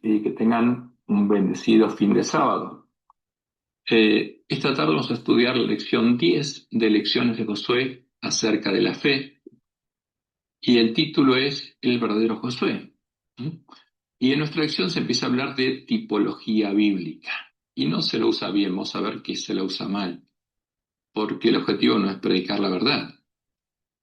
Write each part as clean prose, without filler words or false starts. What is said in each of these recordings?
Y que tengan un bendecido fin de sábado. Esta tarde vamos a estudiar la lección 10 de Lecciones de Josué acerca de la fe, y el título es El verdadero Josué. ¿Mm? Y en nuestra lección se empieza a hablar de tipología bíblica, y no se lo usa bien, vamos a ver que se lo usa mal, porque el objetivo no es predicar la verdad.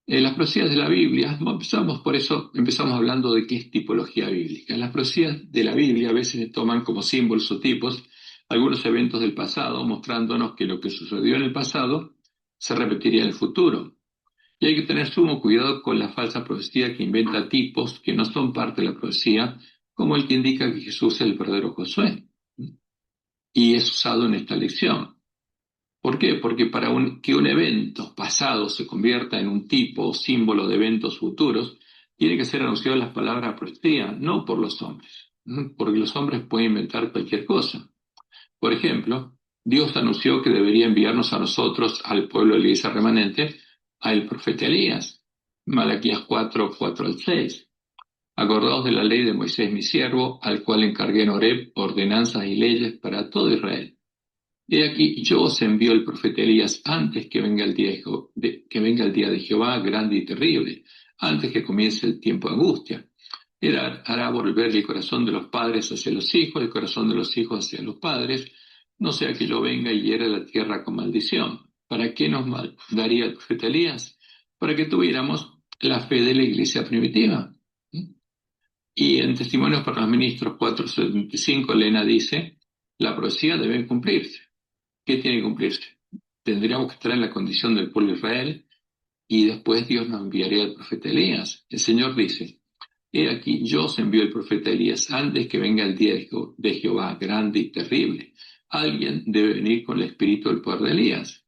Las profecías de la Biblia, empezamos hablando de qué es tipología bíblica. Las profecías de la Biblia a veces se toman como símbolos o tipos algunos eventos del pasado, mostrándonos que lo que sucedió en el pasado se repetiría en el futuro. Y hay que tener sumo cuidado con la falsa profecía que inventa tipos que no son parte de la profecía, como el que indica que Jesús es el verdadero Josué. Y es usado en esta lección. ¿Por qué? Porque que un evento pasado se convierta en un tipo o símbolo de eventos futuros, tiene que ser anunciado en las palabras profecía, no por los hombres, porque los hombres pueden inventar cualquier cosa. Por ejemplo, Dios anunció que debería enviarnos a nosotros, al pueblo de la iglesia remanente, al profeta Elías, Malaquías 4:4 al 6. Acordaos de la ley de Moisés mi siervo, al cual encargué en Horeb ordenanzas y leyes para todo Israel. He aquí, yo os envío el profeta Elías antes que venga el día que venga el día de Jehová grande y terrible, antes que comience el tiempo de angustia. Él hará volver el corazón de los padres hacia los hijos, el corazón de los hijos hacia los padres, no sea que yo venga y hiera la tierra con maldición. ¿Para qué nos daría el profeta Elías? Para que tuviéramos la fe de la iglesia primitiva. Y en Testimonios para los Ministros 4:75, Elena dice, la profecía debe cumplirse. ¿Qué tiene que cumplirse? Tendríamos que estar en la condición del pueblo de Israel, y después Dios nos enviaría al profeta Elías. El Señor dice, he aquí, yo os envío el profeta Elías antes que venga el día de Jehová grande y terrible. Alguien debe venir con el espíritu del poder de Elías.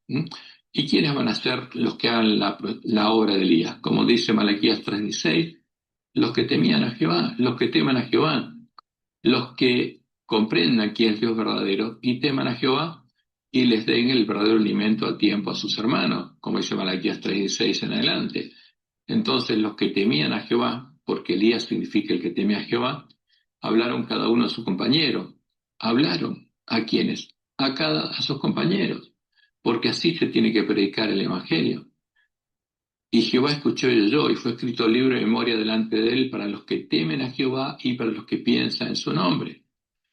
¿Y quiénes van a ser los que hagan la obra de Elías? Como dice Malaquías 3:16, los que temían a Jehová, los que teman a Jehová, los que comprendan quién es Dios verdadero y teman a Jehová y les den el verdadero alimento a tiempo a sus hermanos, como dice Malaquías 3:16 en adelante. Entonces los que temían a Jehová, porque Elías significa el que teme a Jehová, hablaron cada uno a su compañero. ¿Hablaron a quiénes? A sus compañeros, porque así se tiene que predicar el Evangelio. Y Jehová escuchó y oyó, y fue escrito el libro de memoria delante de él para los que temen a Jehová y para los que piensan en su nombre.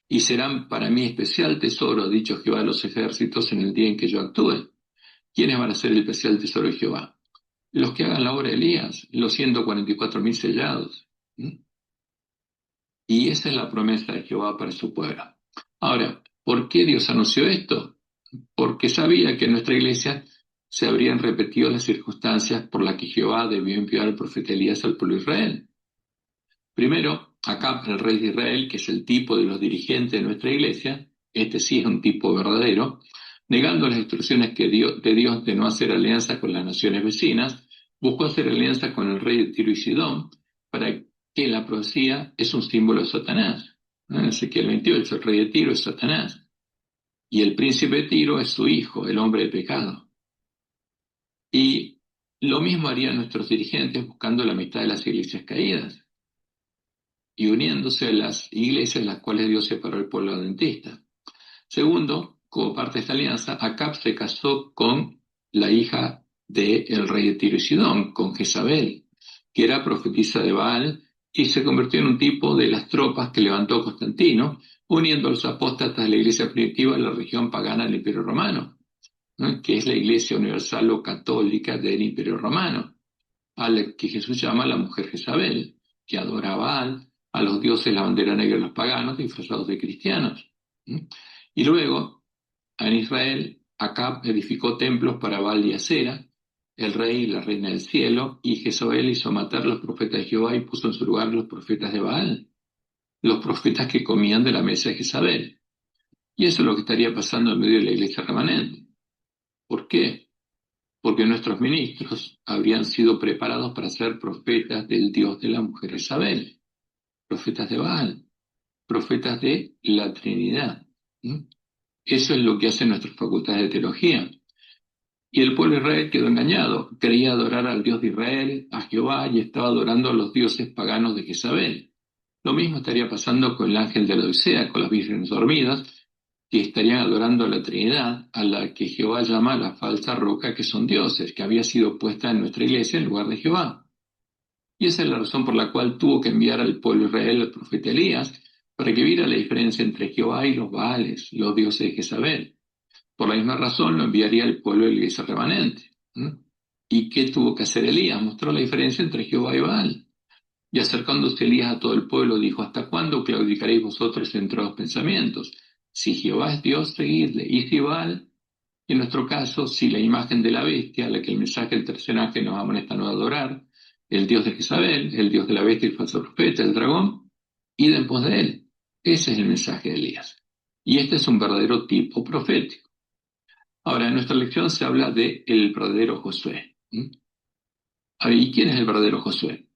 Y serán para mí especial tesoro, ha dicho Jehová de los ejércitos, en el día en que yo actúe. ¿Quiénes van a ser el especial tesoro de Jehová? Los que hagan la obra de Elías, los 144.000 sellados. ¿Mm? Y esa es la promesa de Jehová para su pueblo. Ahora, ¿por qué Dios anunció esto? Porque sabía que en nuestra iglesia se habrían repetido las circunstancias por las que Jehová debió enviar al profeta Elías al pueblo de Israel. Primero, Acab, el rey de Israel, que es el tipo de los dirigentes de nuestra iglesia, este sí es un tipo verdadero, negando las instrucciones de Dios de no hacer alianza con las naciones vecinas, buscó hacer alianza con el rey de Tiro y Sidón, para que la profecía es un símbolo de Satanás. En Ezequiel 28, el rey de Tiro es Satanás, y el príncipe de Tiro es su hijo, el hombre de pecado. Y lo mismo harían nuestros dirigentes buscando la mitad de las iglesias caídas y uniéndose a las iglesias en las cuales Dios separó el pueblo adventista. Segundo, como parte de esta alianza, Acab se casó con la hija del rey de Tiro y Sidón, con Jezabel, que era profetisa de Baal, y se convirtió en un tipo de las tropas que levantó Constantino, uniendo a los apóstatas de la iglesia primitiva a la región pagana del Imperio Romano, ¿no? Que es la iglesia universal o católica del Imperio Romano, a la que Jesús llama la mujer Jezabel, que adora a Baal, a los dioses la bandera negra de los paganos disfrazados de cristianos. Y luego, en Israel, Acab edificó templos para Baal y Acera, el rey y la reina del cielo, y Jezabel hizo matar a los profetas de Jehová y puso en su lugar los profetas de Baal, los profetas que comían de la mesa de Jezabel. Y eso es lo que estaría pasando en medio de la iglesia remanente. ¿Por qué? Porque nuestros ministros habrían sido preparados para ser profetas del Dios de la mujer Jezabel, profetas de Baal, profetas de la Trinidad. Eso es lo que hacen nuestras facultades de teología. Y el pueblo de Israel quedó engañado, creía adorar al Dios de Israel, a Jehová, y estaba adorando a los dioses paganos de Jezabel. Lo mismo estaría pasando con el ángel de la Odisea, con las vírgenes dormidas, que estarían adorando a la Trinidad, a la que Jehová llama la falsa roca, que son dioses, que había sido puesta en nuestra iglesia en lugar de Jehová. Y esa es la razón por la cual tuvo que enviar al pueblo de Israel al profeta Elías, para que viera la diferencia entre Jehová y los Baales, los dioses de Jezabel. Por la misma razón lo enviaría al pueblo de la iglesia remanente. ¿Y qué tuvo que hacer Elías? Mostró la diferencia entre Jehová y Baal. Y acercándose Elías a todo el pueblo, dijo: ¿Hasta cuándo claudicaréis vosotros entre los pensamientos? Si Jehová es Dios, seguidle, y si Baal, y en nuestro caso, si la imagen de la bestia, a la que el mensaje del tercer ángel nos amonesta no adorar, el Dios de Jezabel, el Dios de la bestia y el falso profeta, el dragón, id en pos de él. Ese es el mensaje de Elías. Y este es un verdadero tipo profético. Ahora, en nuestra lección se habla de el verdadero Josué. ¿Y quién es el verdadero Josué?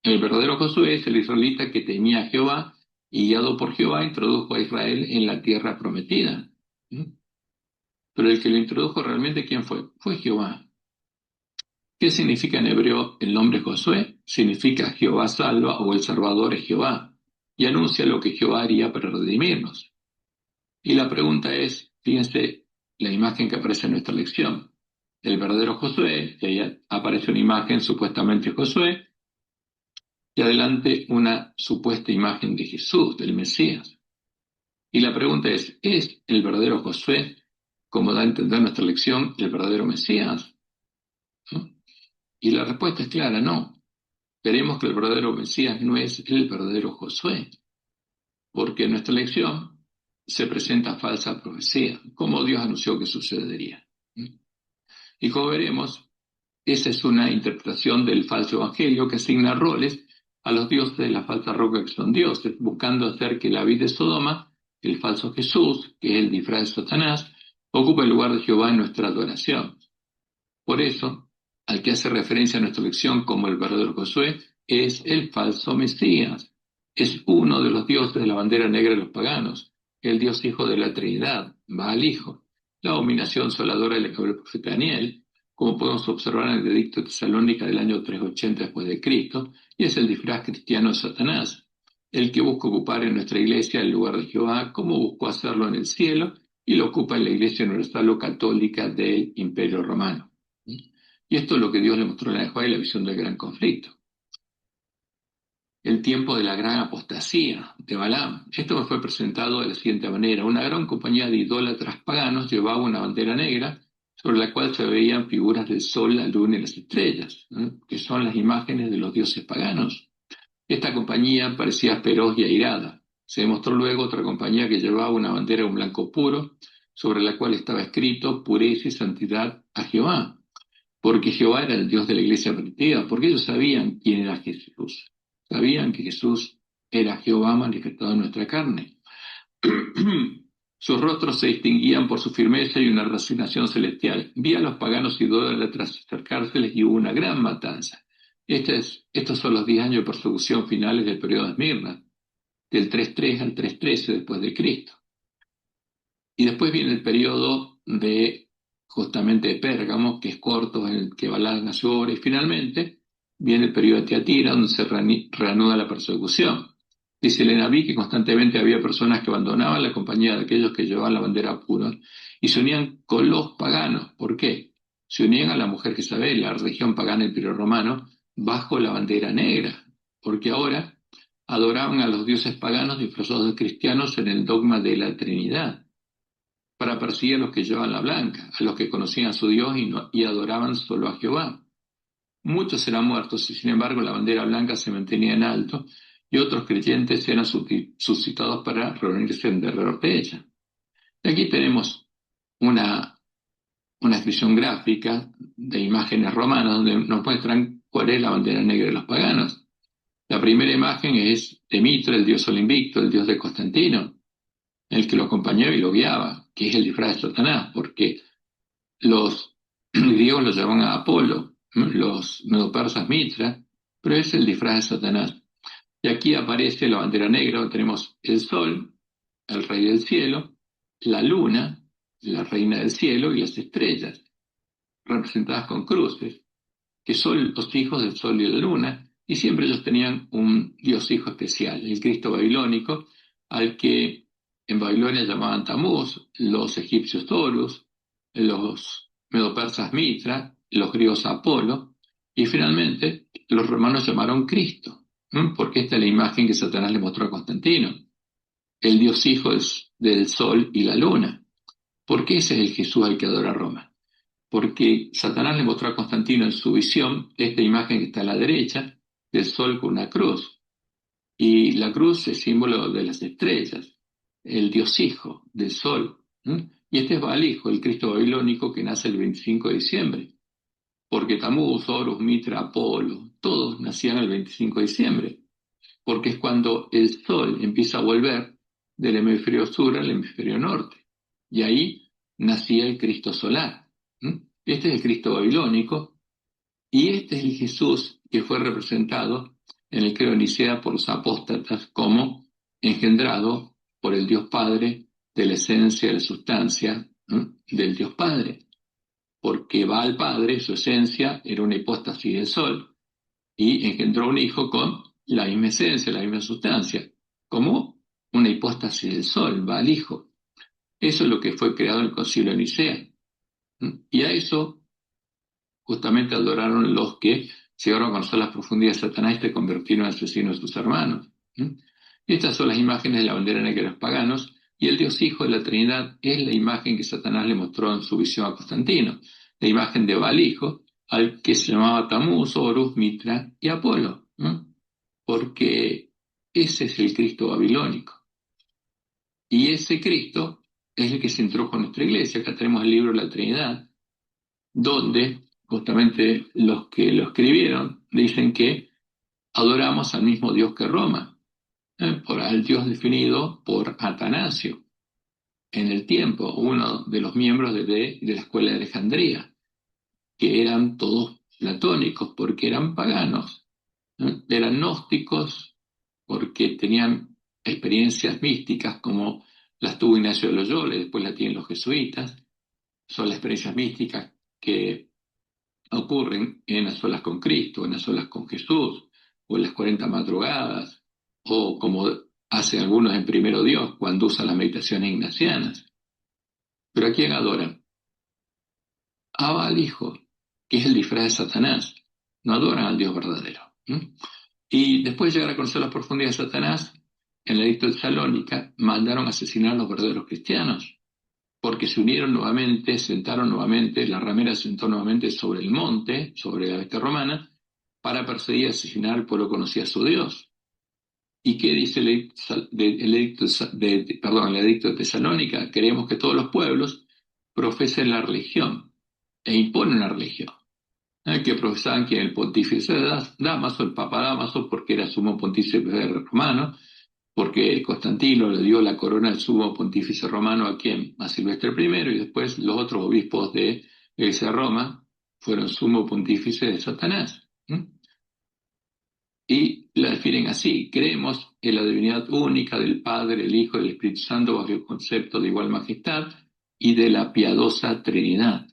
El verdadero Josué es el israelita que temía a Jehová y, guiado por Jehová, introdujo a Israel en la tierra prometida. Pero el que lo introdujo realmente, ¿quién fue? Fue Jehová. ¿Qué significa en hebreo el nombre Josué? Significa Jehová salva, o el Salvador es Jehová, y anuncia lo que Jehová haría para redimirnos. Y la pregunta es, fíjense la imagen que aparece en nuestra lección. El verdadero Josué, y ahí aparece una imagen supuestamente Josué, y adelante una supuesta imagen de Jesús, del Mesías. Y la pregunta ¿es el verdadero Josué, como da a entender nuestra lección, el verdadero Mesías? ¿No? Y la respuesta es clara: no. Veremos que el verdadero Mesías no es el verdadero Josué, porque en nuestra lección se presenta falsa profecía, como Dios anunció que sucedería. Y como veremos, esa es una interpretación del falso evangelio que asigna roles a los dioses de la falsa roca, que son dioses, buscando hacer que la vida de Sodoma, el falso Jesús, que es el disfraz de Satanás, ocupe el lugar de Jehová en nuestra adoración. Por eso, al que hace referencia a nuestra lección como el verdadero Josué, es el falso Mesías. Es uno de los dioses de la bandera negra de los paganos, el Dios hijo de la Trinidad, Baal hijo, la abominación soladora de la que habló el profeta Daniel, como podemos observar en el edicto de Tesalónica del año 380 después de Cristo, y es el disfraz cristiano de Satanás, el que busca ocupar en nuestra iglesia el lugar de Jehová, como buscó hacerlo en el cielo, y lo ocupa en la iglesia universal o católica del Imperio Romano. Y esto es lo que Dios le mostró a Jehová y la visión del gran conflicto. El tiempo de la gran apostasía de Balaam. Esto me fue presentado de la siguiente manera. Una gran compañía de idólatras paganos llevaba una bandera negra sobre la cual se veían figuras del sol, la luna y las estrellas, que son las imágenes de los dioses paganos. Esta compañía parecía feroz y airada. Se demostró luego otra compañía que llevaba una bandera de un blanco puro, sobre la cual estaba escrito: pureza y santidad a Jehová. Porque Jehová era el Dios de la iglesia primitiva, porque ellos sabían quién era Jesús. Sabían que Jesús era Jehová manifestado en nuestra carne. Sus rostros se distinguían por su firmeza y una resignación celestial. Vi a los paganos idólatras acercárseles y hubo una gran matanza. Estos son los 10 años de persecución finales del periodo de Esmirna, del 3.3 al 3.13 después de Cristo. Y después viene el periodo de justamente de Pérgamo, que es corto, en el que Balaam nació ahora, y finalmente viene el periodo de Tiatira, donde se reanuda la persecución. Dice el Enabí que constantemente había personas que abandonaban la compañía de aquellos que llevaban la bandera pura y se unían con los paganos. ¿Por qué? Se unían a la mujer Jezabel, la religión pagana del Imperio Romano, bajo la bandera negra, porque ahora adoraban a los dioses paganos disfrazados de cristianos en el dogma de la Trinidad, para perseguir a los que llevaban la blanca, a los que conocían a su Dios y adoraban solo a Jehová. Muchos eran muertos y sin embargo la bandera blanca se mantenía en alto y otros creyentes eran suscitados para reunirse en derredor de ella. Y aquí tenemos una descripción gráfica de imágenes romanas donde nos muestran cuál es la bandera negra de los paganos. La primera imagen es de Mitra, el dios Sol invicto, el dios de Constantino, el que lo acompañaba y lo guiaba, que es el disfraz de Satanás, porque los griegos lo llamaban a Apolo, los medopersas Mitra, pero es el disfraz de Satanás. Y aquí aparece la bandera negra, donde tenemos el sol, el rey del cielo, la luna, la reina del cielo, y las estrellas, representadas con cruces, que son los hijos del sol y la luna, Y siempre ellos tenían un Dios hijo especial, el Cristo babilónico, al que en Babilonia llamaban Tamuz, los egipcios Horus, los medopersas Mitra, los griegos Apolo, y finalmente los romanos llamaron Cristo, porque esta es la imagen que Satanás le mostró a Constantino, el Dios hijo del sol y la luna. ¿Por qué ese es el Jesús al que adora Roma? Porque Satanás le mostró a Constantino en su visión esta imagen que está a la derecha, del sol con una cruz. Y la cruz es símbolo de las estrellas, el Dios Hijo del sol. Y este es Baal Hijo, el Cristo babilónico que nace el 25 de diciembre. Porque Tamuz, Horus, Mitra, Apolo, todos nacían el 25 de diciembre. Porque es cuando el sol empieza a volver del hemisferio sur al hemisferio norte. Y ahí nacía el Cristo solar. Este es el Cristo babilónico y este es el Jesús que fue representado en el credo de Nicea por los apóstatas como engendrado por el Dios Padre de la esencia de la sustancia del Dios Padre. Porque va al Padre, su esencia era una hipóstasis del Sol y engendró un hijo con la misma esencia, la misma sustancia, como una hipóstasis del Sol, va al Hijo. Eso es lo que fue creado en el Concilio de Nicea. Y a eso justamente adoraron los que llegaron a conocer las profundidades de Satanás y se convirtieron en asesinos de sus hermanos. Y estas son las imágenes de la bandera negra de los paganos, y el Dios Hijo de la Trinidad es la imagen que Satanás le mostró en su visión a Constantino, la imagen de Baal Hijo, al que se llamaba Tamuz, Horus, Mitra y Apolo, porque ese es el Cristo babilónico. Y ese Cristo es el que se introdujo en nuestra iglesia. Acá tenemos el libro de la Trinidad, donde justamente los que lo escribieron dicen que adoramos al mismo Dios que Roma, por al Dios definido por Atanasio en el tiempo, uno de los miembros de la escuela de Alejandría, que eran todos platónicos porque eran paganos, eran gnósticos porque tenían experiencias místicas como las tuvo Ignacio de Loyola y después las tienen los jesuitas. Son las experiencias místicas que ocurren en las solas con Cristo, en las solas con Jesús, o en las 40 madrugadas, o como hacen algunos en Primero Dios cuando usan las meditaciones ignacianas. Pero ¿a quién adoran? A Baal Hijo, que es el disfraz de Satanás. No adoran al Dios verdadero. Y después de llegar a conocer las profundidades de Satanás, en el edicto de Salónica mandaron asesinar a los verdaderos cristianos, porque se unieron nuevamente, sentaron nuevamente, la ramera se sentó nuevamente sobre el monte, sobre la bestia romana, para perseguir y asesinar al pueblo que conocía a su Dios. ¿Y qué dice el edicto de Tesalónica? Queremos que todos los pueblos profesen la religión e imponen la religión. Que profesaban que el pontífice Dámaso, el Papa Dámaso, porque era sumo pontífice romano, porque Constantino le dio la corona al sumo pontífice romano a quién, a Silvestre I, y después los otros obispos de esa Roma fueron sumo pontífice de Satanás. Y la definen así: creemos en la divinidad única del Padre, el Hijo y el Espíritu Santo bajo el concepto de igual majestad y de la piadosa Trinidad.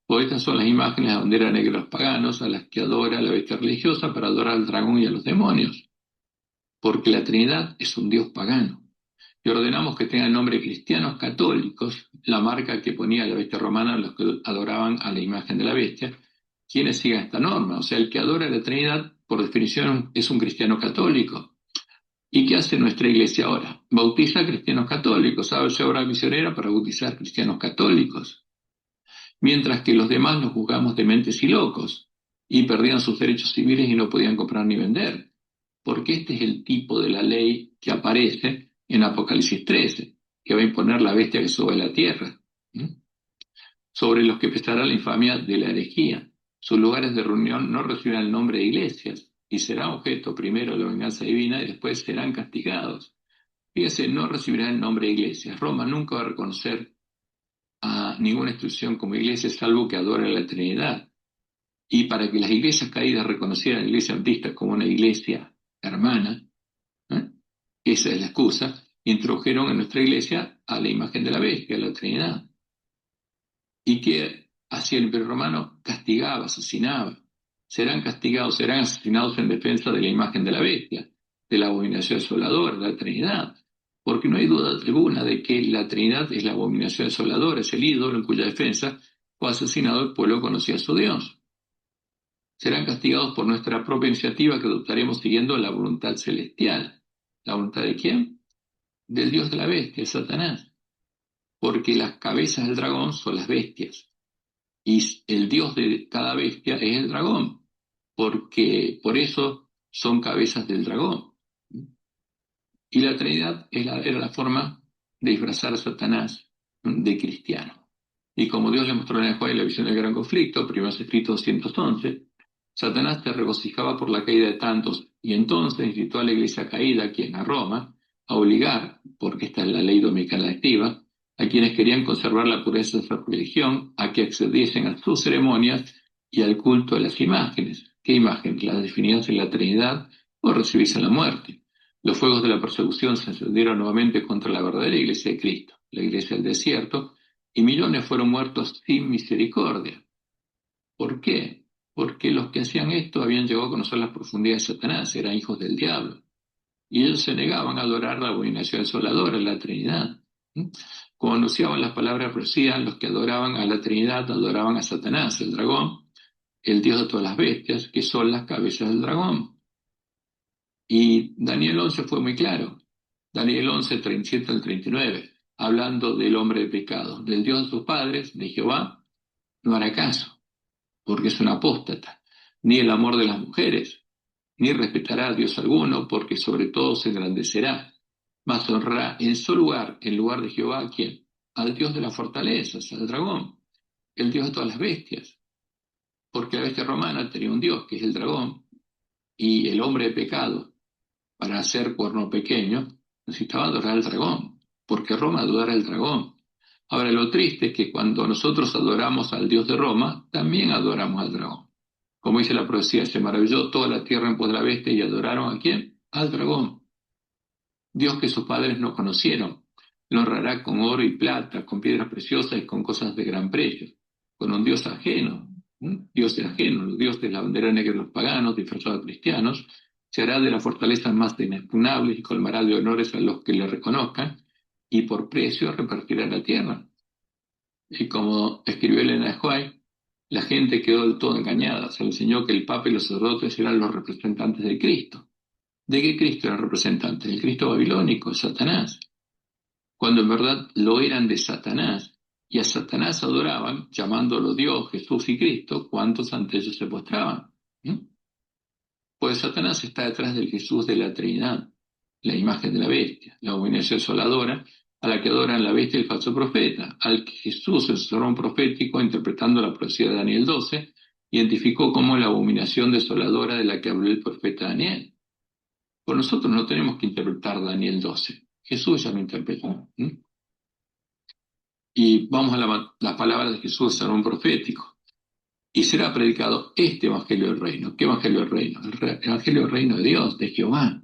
Pues estas son las imágenes de la bandera negra de los paganos a las que adora la bestia religiosa para adorar al dragón y a los demonios, porque la Trinidad es un Dios pagano. Y ordenamos que tengan nombre cristianos católicos, la marca que ponía la bestia romana a los que adoraban a la imagen de la bestia, quienes sigan esta norma. O sea, el que adora a la Trinidad, por definición, es un cristiano católico. ¿Y qué hace nuestra iglesia ahora? Bautiza a cristianos católicos, abre obra misionera para bautizar cristianos católicos. Mientras que los demás los juzgamos dementes y locos, y perdían sus derechos civiles y no podían comprar ni vender. Porque este es el tipo de la ley que aparece en Apocalipsis 13, que va a imponer la bestia que sube a la tierra, sobre los que pesará la infamia de la herejía. Sus lugares de reunión no recibirán el nombre de iglesias, y será objeto primero de la venganza divina y después serán castigados. Fíjese, no recibirán el nombre de iglesias. Roma nunca va a reconocer a ninguna institución como iglesia, salvo que adore a la Trinidad. Y para que las iglesias caídas reconocieran a la iglesia adventista como una iglesia hermana, esa es la excusa, introdujeron en nuestra iglesia a la imagen de la bestia, a la Trinidad. ¿Y qué hacía el Imperio Romano? Castigaba, asesinaba. serán castigados, serán asesinados en defensa de la imagen de la bestia, de la abominación desoladora, de la Trinidad. Porque no hay duda alguna de que la Trinidad es la abominación desoladora, es el ídolo en cuya defensa fue asesinado el pueblo que conocía a su Dios. Serán castigados por nuestra propia iniciativa que adoptaremos siguiendo la voluntad celestial. ¿La voluntad de quién? Del Dios de la bestia, Satanás. Porque las cabezas del dragón son las bestias. Y el Dios de cada bestia es el dragón. Porque por eso son cabezas del dragón. Y la Trinidad era la forma de disfrazar a Satanás de cristiano. Y como Dios le mostró en el Juan la visión del gran conflicto, primeros escritos 211, Satanás se regocijaba por la caída de tantos, y entonces incitó a la iglesia caída, quien a Roma, a obligar, porque esta es la ley dominical activa, a quienes querían conservar la pureza de su religión, a que accediesen a sus ceremonias y al culto de las imágenes. ¿Qué imágenes? Las definidas en la Trinidad o recibirse en la muerte. Los fuegos de la persecución se encendieron nuevamente contra la verdadera iglesia de Cristo, la iglesia del desierto, y millones fueron muertos sin misericordia. ¿Por qué? Porque los que hacían esto habían llegado a conocer las profundidades de Satanás, eran hijos del diablo. Y ellos se negaban a adorar la abominación desoladora, la Trinidad. Como anunciaban las palabras profecías, los que adoraban a la Trinidad adoraban a Satanás, el dragón, el dios de todas las bestias, que son las cabezas del dragón. Y Daniel 11 fue muy claro. Daniel 11, 37 al 39, hablando del hombre de pecado, del Dios de sus padres, de Jehová, no hará caso, porque es un apóstata, ni el amor de las mujeres, ni respetará a Dios alguno, porque sobre todo se engrandecerá, mas honrará en su lugar, en lugar de Jehová, ¿a quién? Al Dios de las fortalezas, al dragón, el Dios de todas las bestias, porque la bestia romana tenía un Dios, que es el dragón, y el hombre de pecado, para hacer cuerno pequeño, necesitaba adorar al dragón, porque Roma adora al dragón. Ahora, lo triste es que cuando nosotros adoramos al Dios de Roma, también adoramos al dragón. Como dice la profecía, se maravilló toda la tierra en pos de la bestia y adoraron ¿a quién? Al dragón. Dios que sus padres no conocieron. Lo honrará con oro y plata, con piedras preciosas y con cosas de gran precio. Con un Dios ajeno, Dios ajeno, el Dios de la bandera negra de los paganos, disfrazado de cristianos, se hará de las fortalezas más inexpugnables y colmará de honores a los que le reconozcan, y por precio repartirá la tierra. Y como escribió Elena de White, la gente quedó del todo engañada, se le enseñó que el Papa y los sacerdotes eran los representantes de Cristo. ¿De qué Cristo eran representantes? Del Cristo babilónico, de Satanás, cuando en verdad lo eran de Satanás, y a Satanás adoraban, llamándolo Dios, Jesús y Cristo, cuantos ante ellos se postraban. Pues Satanás está detrás del Jesús de la Trinidad, la imagen de la bestia, la abominación desoladora, a la que adoran la bestia y el falso profeta, al que Jesús, el sermón profético, interpretando la profecía de Daniel 12, identificó como la abominación desoladora de la que habló el profeta Daniel. Pues nosotros no tenemos que interpretar Daniel 12, Jesús ya lo interpretó. Y vamos a las palabras de Jesús, el sermón profético. Y será predicado este evangelio del reino. ¿Qué evangelio del reino? El evangelio del reino de Dios, de Jehová,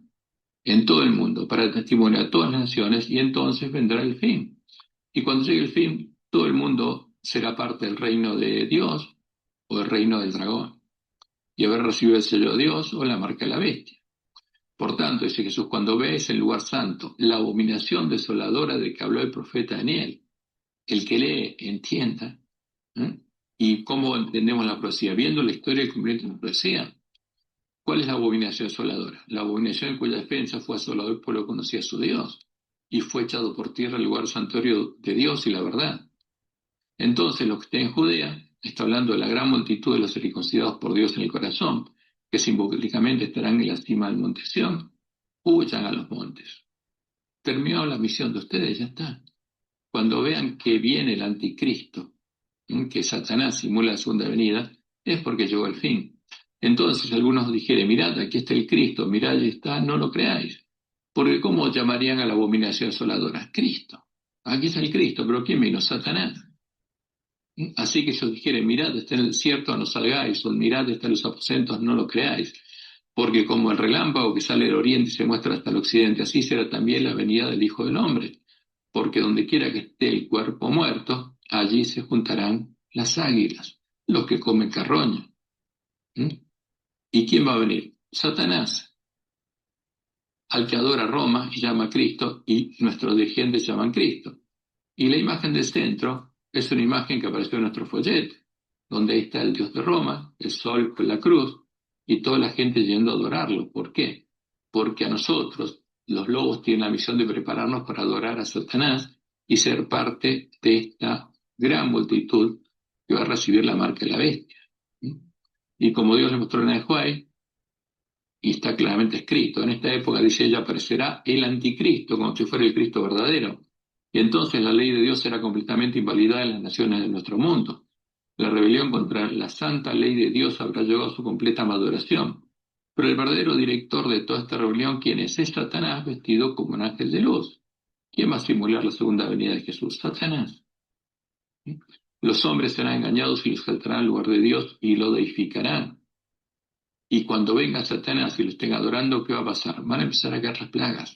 en todo el mundo, para testimoniar a todas las naciones, y entonces vendrá el fin. Y cuando llegue el fin, todo el mundo será parte del reino de Dios o del reino del dragón, y haber recibido el sello de Dios o la marca de la bestia. Por tanto, dice Jesús, cuando veáis el lugar santo, la abominación desoladora de que habló el profeta Daniel, el que lee, entienda. ¿Y cómo entendemos la profecía? Viendo la historia del cumplimiento de la profecía. ¿Cuál es la abominación asoladora? La abominación en cuya defensa fue asolado el pueblo que conocía a su Dios y fue echado por tierra el lugar santuario de Dios y la verdad. Entonces, los que estén en Judea, está hablando de la gran multitud de los circuncidados por Dios en el corazón, que simbólicamente estarán en la cima del monte Sión, huyan a los montes. Terminó la misión de ustedes, ya está. Cuando vean que viene el anticristo, que Satanás simula la segunda venida, es porque llegó el fin. Entonces algunos dijeren, mirad, aquí está el Cristo, mirad, ahí está, no lo creáis. Porque ¿cómo llamarían a la abominación asoladora? Cristo. Aquí está el Cristo, pero ¿quién vino? Satanás. Así que si os dijeren, mirad, está en el desierto, no salgáis, o mirad, está en los aposentos, no lo creáis. Porque como el relámpago que sale del oriente y se muestra hasta el occidente, así será también la venida del Hijo del Hombre. Porque donde quiera que esté el cuerpo muerto, allí se juntarán las águilas, los que comen carroña. ¿Y quién va a venir? Satanás, al que adora Roma y llama a Cristo, y nuestros dirigentes llaman Cristo. Y la imagen del centro es una imagen que apareció en nuestro folleto, donde ahí está el Dios de Roma, el sol con la cruz, y toda la gente yendo a adorarlo. ¿Por qué? Porque a nosotros, los lobos, tienen la misión de prepararnos para adorar a Satanás y ser parte de esta gran multitud que va a recibir la marca de la bestia. Y como Dios le mostró en el Juárez, y está claramente escrito, en esta época, dice ella, aparecerá el anticristo, como si fuera el Cristo verdadero. Y entonces la ley de Dios será completamente invalidada en las naciones de nuestro mundo. La rebelión contra la santa ley de Dios habrá llegado a su completa maduración. Pero el verdadero director de toda esta rebelión, ¿quién es? Es Satanás vestido como un ángel de luz. ¿Quién va a simular la segunda venida de Jesús? Satanás. Los hombres serán engañados y los saltarán al lugar de Dios y lo deificarán. Y cuando venga Satanás y lo estén adorando, ¿qué va a pasar? Van a empezar a caer las plagas.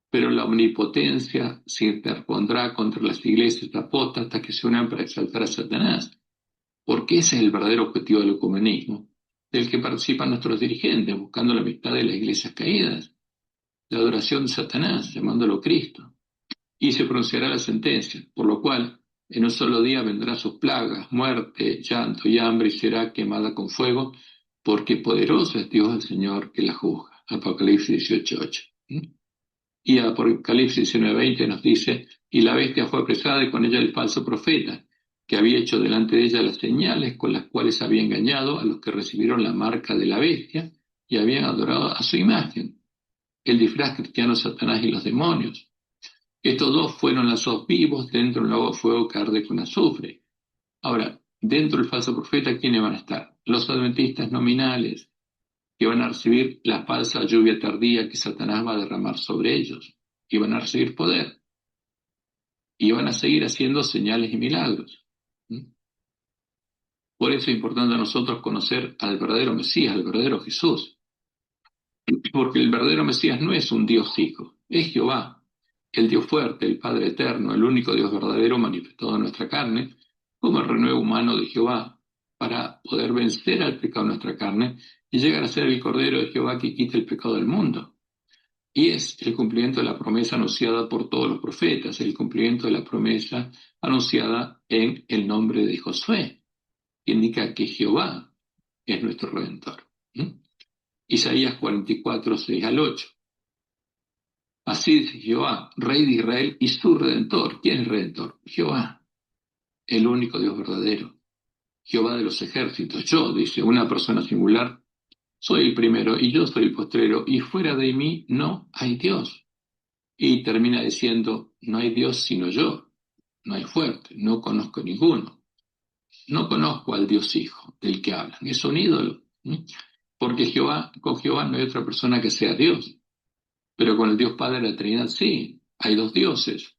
Pero la omnipotencia se interpondrá contra las iglesias apóstatas hasta que se unan para exaltar a Satanás. Porque ese es el verdadero objetivo del ecumenismo, del que participan nuestros dirigentes, buscando la amistad de las iglesias caídas, la adoración de Satanás, llamándolo Cristo. Y se pronunciará la sentencia, por lo cual en un solo día vendrán sus plagas, muerte, llanto y hambre, y será quemada con fuego, porque poderoso es Dios el Señor que la juzga. Apocalipsis 18:8. Y Apocalipsis 19:20 nos dice, y la bestia fue apresada y con ella el falso profeta, que había hecho delante de ella las señales con las cuales había engañado a los que recibieron la marca de la bestia y habían adorado a su imagen. El disfraz cristiano, Satanás y los demonios. Estos dos fueron lanzados vivos dentro de un lago de fuego que arde con azufre. Ahora, dentro del falso profeta, ¿quiénes van a estar? Los adventistas nominales, que van a recibir la falsa lluvia tardía que Satanás va a derramar sobre ellos, y van a recibir poder, y van a seguir haciendo señales y milagros. Por eso es importante a nosotros conocer al verdadero Mesías, al verdadero Jesús, porque el verdadero Mesías no es un Dios hijo, es Jehová, el Dios fuerte, el Padre eterno, el único Dios verdadero manifestado en nuestra carne, como el renuevo humano de Jehová, para poder vencer al pecado de nuestra carne y llegar a ser el Cordero de Jehová que quita el pecado del mundo. Y es el cumplimiento de la promesa anunciada por todos los profetas, el cumplimiento de la promesa anunciada en el nombre de Josué, que indica que Jehová es nuestro Redentor. Isaías 44:6-8. Así dice Jehová, Rey de Israel y su Redentor. ¿Quién es el Redentor? Jehová, el único Dios verdadero. Jehová de los ejércitos. Yo, dice una persona singular, soy el primero y yo soy el postrero, y fuera de mí no hay Dios. Y termina diciendo, no hay Dios sino yo, no hay fuerte, no conozco ninguno. No conozco al Dios Hijo del que hablan, es un ídolo. Porque con Jehová no hay otra persona que sea Dios. Pero con el Dios Padre de la Trinidad sí, hay dos dioses.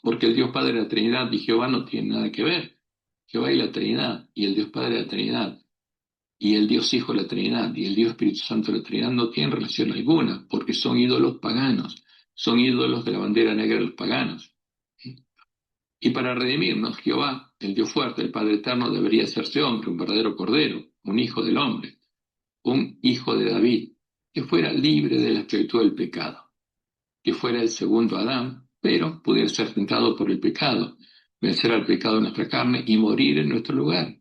Porque el Dios Padre de la Trinidad y Jehová no tienen nada que ver. Jehová y la Trinidad, y el Dios Padre de la Trinidad, y el Dios Hijo de la Trinidad, y el Dios Espíritu Santo de la Trinidad no tienen relación alguna, porque son ídolos paganos, son ídolos de la bandera negra de los paganos. Y para redimirnos, Jehová, el Dios fuerte, el Padre eterno, debería hacerse hombre, un verdadero cordero, un hijo del hombre, un hijo de David, que fuera libre de la esclavitud del pecado, que fuera el segundo Adán, pero pudiera ser tentado por el pecado, vencer al pecado en nuestra carne y morir en nuestro lugar.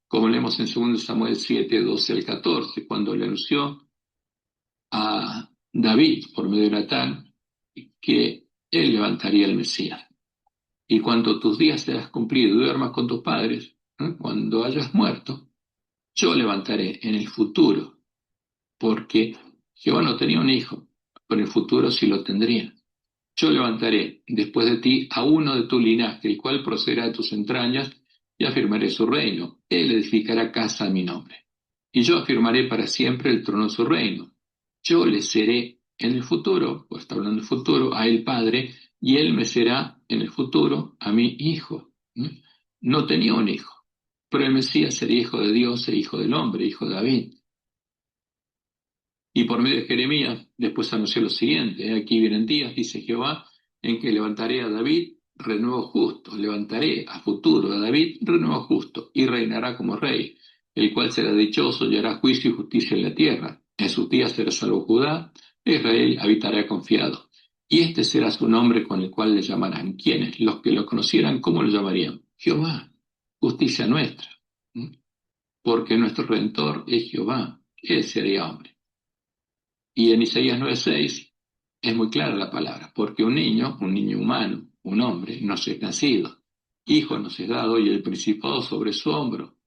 Como leemos en 2 Samuel 7:12-14, cuando le anunció a David por medio de Natán que él levantaría el Mesías. Y cuando tus días seas cumplido y duermas con tus padres, cuando hayas muerto, yo levantaré en el futuro, porque Jehová no tenía un hijo, pero en el futuro sí lo tendría. Yo levantaré después de ti a uno de tu linaje, el cual procederá de tus entrañas, y afirmaré su reino. Él edificará casa a mi nombre. Y yo afirmaré para siempre el trono de su reino. Yo le seré en el futuro, pues está hablando del futuro, a él padre, y él me será en el futuro a mi hijo. No tenía un hijo, pero el Mesías sería hijo de Dios e hijo del hombre, hijo de David. Y por medio de Jeremías, después anunció lo siguiente: aquí vienen días, dice Jehová, en que levantaré a David renuevo justo, levantaré a futuro a David renuevo justo, y reinará como rey, el cual será dichoso y hará juicio y justicia en la tierra. En sus días será salvo Judá, e Israel habitará confiado. Y este será su nombre con el cual le llamarán. ¿Quiénes? Los que lo conocieran, ¿cómo lo llamarían? Jehová, justicia nuestra. ¿Mm? Porque nuestro Redentor es Jehová, Él sería hombre. Y en Isaías 9:6 es muy clara la palabra, porque un niño humano, un hombre, nos es nacido, hijo nos es dado y el principado sobre su hombro,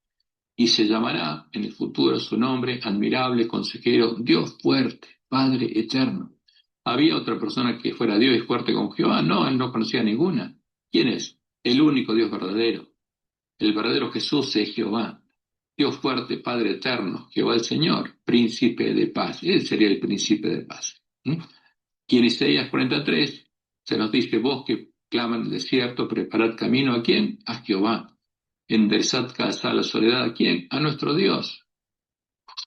y se llamará en el futuro su nombre admirable, consejero, Dios fuerte, Padre eterno. ¿Había otra persona que fuera Dios y fuerte como Jehová? No, él no conocía ninguna. ¿Quién es? El único Dios verdadero. El verdadero Jesús es Jehová. Dios fuerte, Padre eterno, Jehová el Señor, príncipe de paz. Él sería el príncipe de paz. ¿Mm? Y en Isaías 43 se nos dice, vos que claman en el desierto, preparad camino ¿a quién? A Jehová. Enderezad casa a la soledad ¿a quién? A nuestro Dios.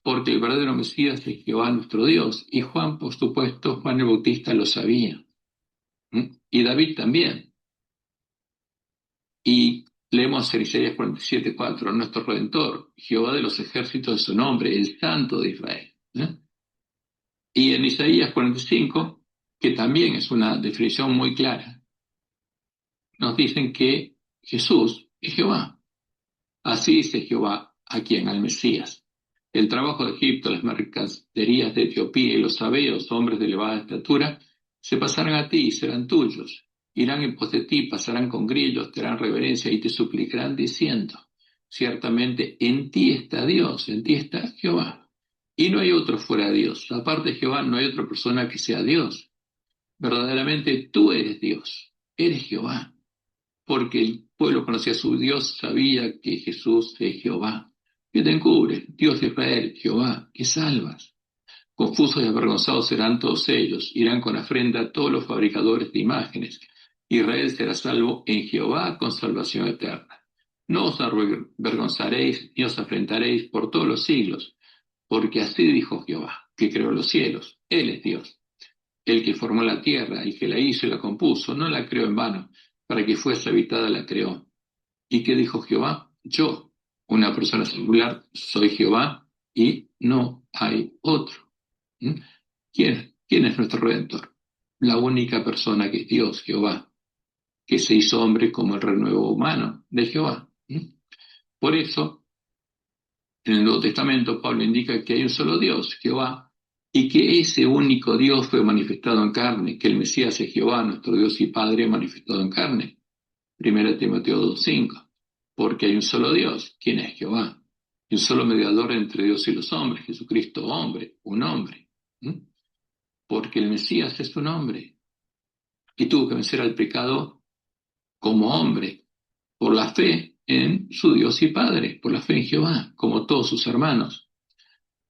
Porque el verdadero Mesías es Jehová nuestro Dios. Y Juan, por supuesto, Juan el Bautista lo sabía. ¿Mm? Y David también. Y leemos en Isaías 47:4, nuestro Redentor, Jehová de los ejércitos de su nombre, el Santo de Israel. Y en Isaías 45, que también es una definición muy clara, nos dicen que Jesús es Jehová. Así dice Jehová a quien, al Mesías. El trabajo de Egipto, las mercaderías de Etiopía y los sabeos, hombres de elevada estatura, se pasarán a ti y serán tuyos. Irán en pos de ti, pasarán con grillos, te harán reverencia y te suplicarán diciendo, ciertamente en ti está Dios, en ti está Jehová. Y no hay otro fuera de Dios. Aparte de Jehová no hay otra persona que sea Dios. Verdaderamente tú eres Dios, eres Jehová. Porque el pueblo conocía a su Dios, sabía que Jesús es Jehová, que te encubre, Dios de Israel, Jehová, que salvas. Confusos y avergonzados serán todos ellos, irán con afrenta todos los fabricadores de imágenes. Israel será salvo en Jehová con salvación eterna. No os avergonzaréis ni os afrentaréis por todos los siglos, porque así dijo Jehová, que creó los cielos, Él es Dios. El que formó la tierra, el que la hizo y la compuso, no la creó en vano, para que fuese habitada la creó. ¿Y qué dijo Jehová? Yo, una persona singular, soy Jehová y no hay otro. ¿Mm? ¿Quién es nuestro Redentor? La única persona que es Dios, Jehová, que se hizo hombre como el renuevo humano de Jehová. ¿Mm? Por eso, en el Nuevo Testamento, Pablo indica que hay un solo Dios, Jehová, y que ese único Dios fue manifestado en carne, que el Mesías es Jehová, nuestro Dios y Padre manifestado en carne. 1 Timoteo 2:5. Porque hay un solo Dios, ¿quién es Jehová? Y un solo mediador entre Dios y los hombres, Jesucristo hombre, un hombre. ¿Mm? Porque el Mesías es un hombre y tuvo que vencer al pecado como hombre, por la fe en su Dios y Padre, por la fe en Jehová, como todos sus hermanos.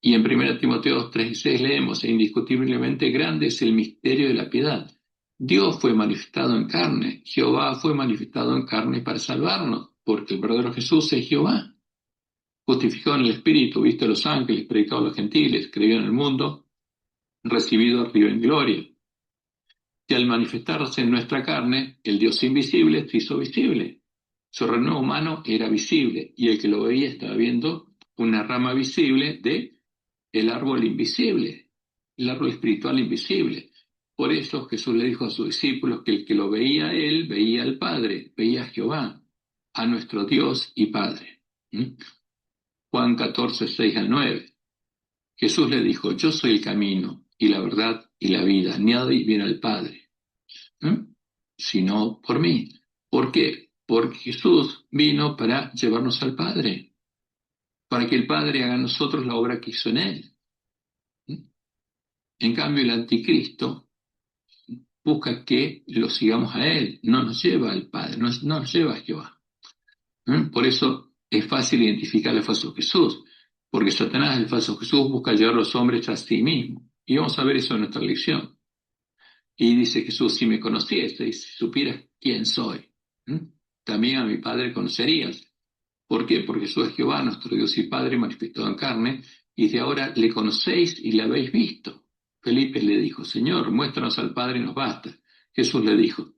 Y en 1 Timoteo 3:6 leemos, e indiscutiblemente grande es el misterio de la piedad. Dios fue manifestado en carne, Jehová fue manifestado en carne para salvarnos, porque el verdadero Jesús es Jehová. Justificado en el Espíritu, visto a los ángeles, predicado a los gentiles, creído en el mundo, recibido arriba en gloria. Que al manifestarse en nuestra carne, el Dios invisible se hizo visible. Su renuevo humano era visible, y el que lo veía estaba viendo una rama visible de el árbol invisible, el árbol espiritual invisible. Por eso Jesús le dijo a sus discípulos que el que lo veía a él, veía al Padre, veía a Jehová, a nuestro Dios y Padre. Juan 14:6-9. Jesús le dijo, yo soy el camino y la verdad y la vida, nadie viene al Padre, sino por mí. ¿Por qué? Porque Jesús vino para llevarnos al Padre, para que el Padre haga en nosotros la obra que hizo en él. En cambio, el anticristo busca que lo sigamos a él, no nos lleva al Padre, no nos lleva a Jehová. Por eso es fácil identificar al falso Jesús, porque Satanás, el falso Jesús, busca llevar a los hombres a sí mismo. Y vamos a ver eso en nuestra lección. Y dice Jesús, si me conocieseis, si supieras quién soy, también a mi Padre conocerías. ¿Por qué? Porque Jesús es Jehová, nuestro Dios y Padre, manifestado en carne, y de ahora le conocéis y le habéis visto. Felipe le dijo, Señor, muéstranos al Padre y nos basta. Jesús le dijo,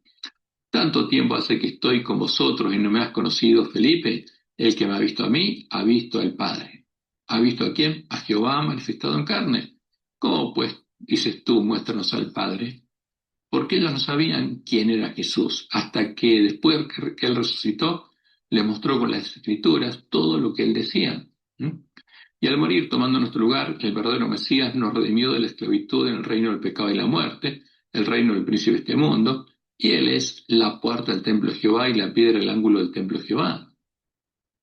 tanto tiempo hace que estoy con vosotros y no me has conocido, Felipe. El que me ha visto a mí, ha visto al Padre. ¿Ha visto a quién? A Jehová manifestado en carne. ¿Cómo pues dices tú, muéstranos al Padre? Porque ellos no sabían quién era Jesús, hasta que después que él resucitó, les mostró con las escrituras todo lo que él decía. ¿Mm? Y al morir, tomando nuestro lugar, el verdadero Mesías nos redimió de la esclavitud en el reino del pecado y la muerte, el reino del príncipe de este mundo, y él es la puerta del templo de Jehová y la piedra del ángulo del templo de Jehová.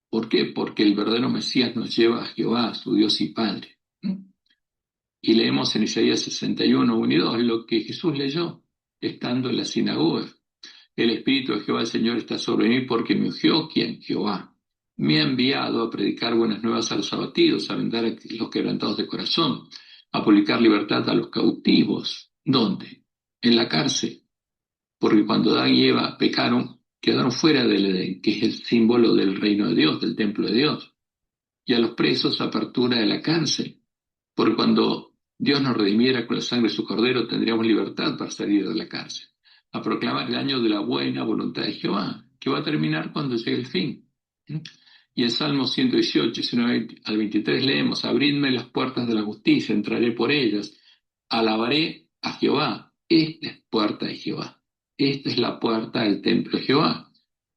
¿Por qué? Porque el verdadero Mesías nos lleva a Jehová, su Dios y Padre. ¿Mm? Y leemos en Isaías 61, 1 y 2, lo que Jesús leyó estando en la sinagoga. El Espíritu de Jehová el Señor está sobre mí porque me ungió, ¿quién? Jehová. Me ha enviado a predicar buenas nuevas a los abatidos, a vendar a los quebrantados de corazón, a publicar libertad a los cautivos. ¿Dónde? En la cárcel. Porque cuando Adán y Eva pecaron, quedaron fuera del Edén, que es el símbolo del reino de Dios, del templo de Dios. Y a los presos, apertura de la cárcel. Porque cuando Dios nos redimiera con la sangre de su Cordero, tendríamos libertad para salir de la cárcel, a proclamar el año de la buena voluntad de Jehová, que va a terminar cuando llegue el fin. Y en Salmo 118, 19 al 23 leemos, abridme las puertas de la justicia, entraré por ellas, alabaré a Jehová. Esta es puerta de Jehová. Esta es la puerta del templo de Jehová.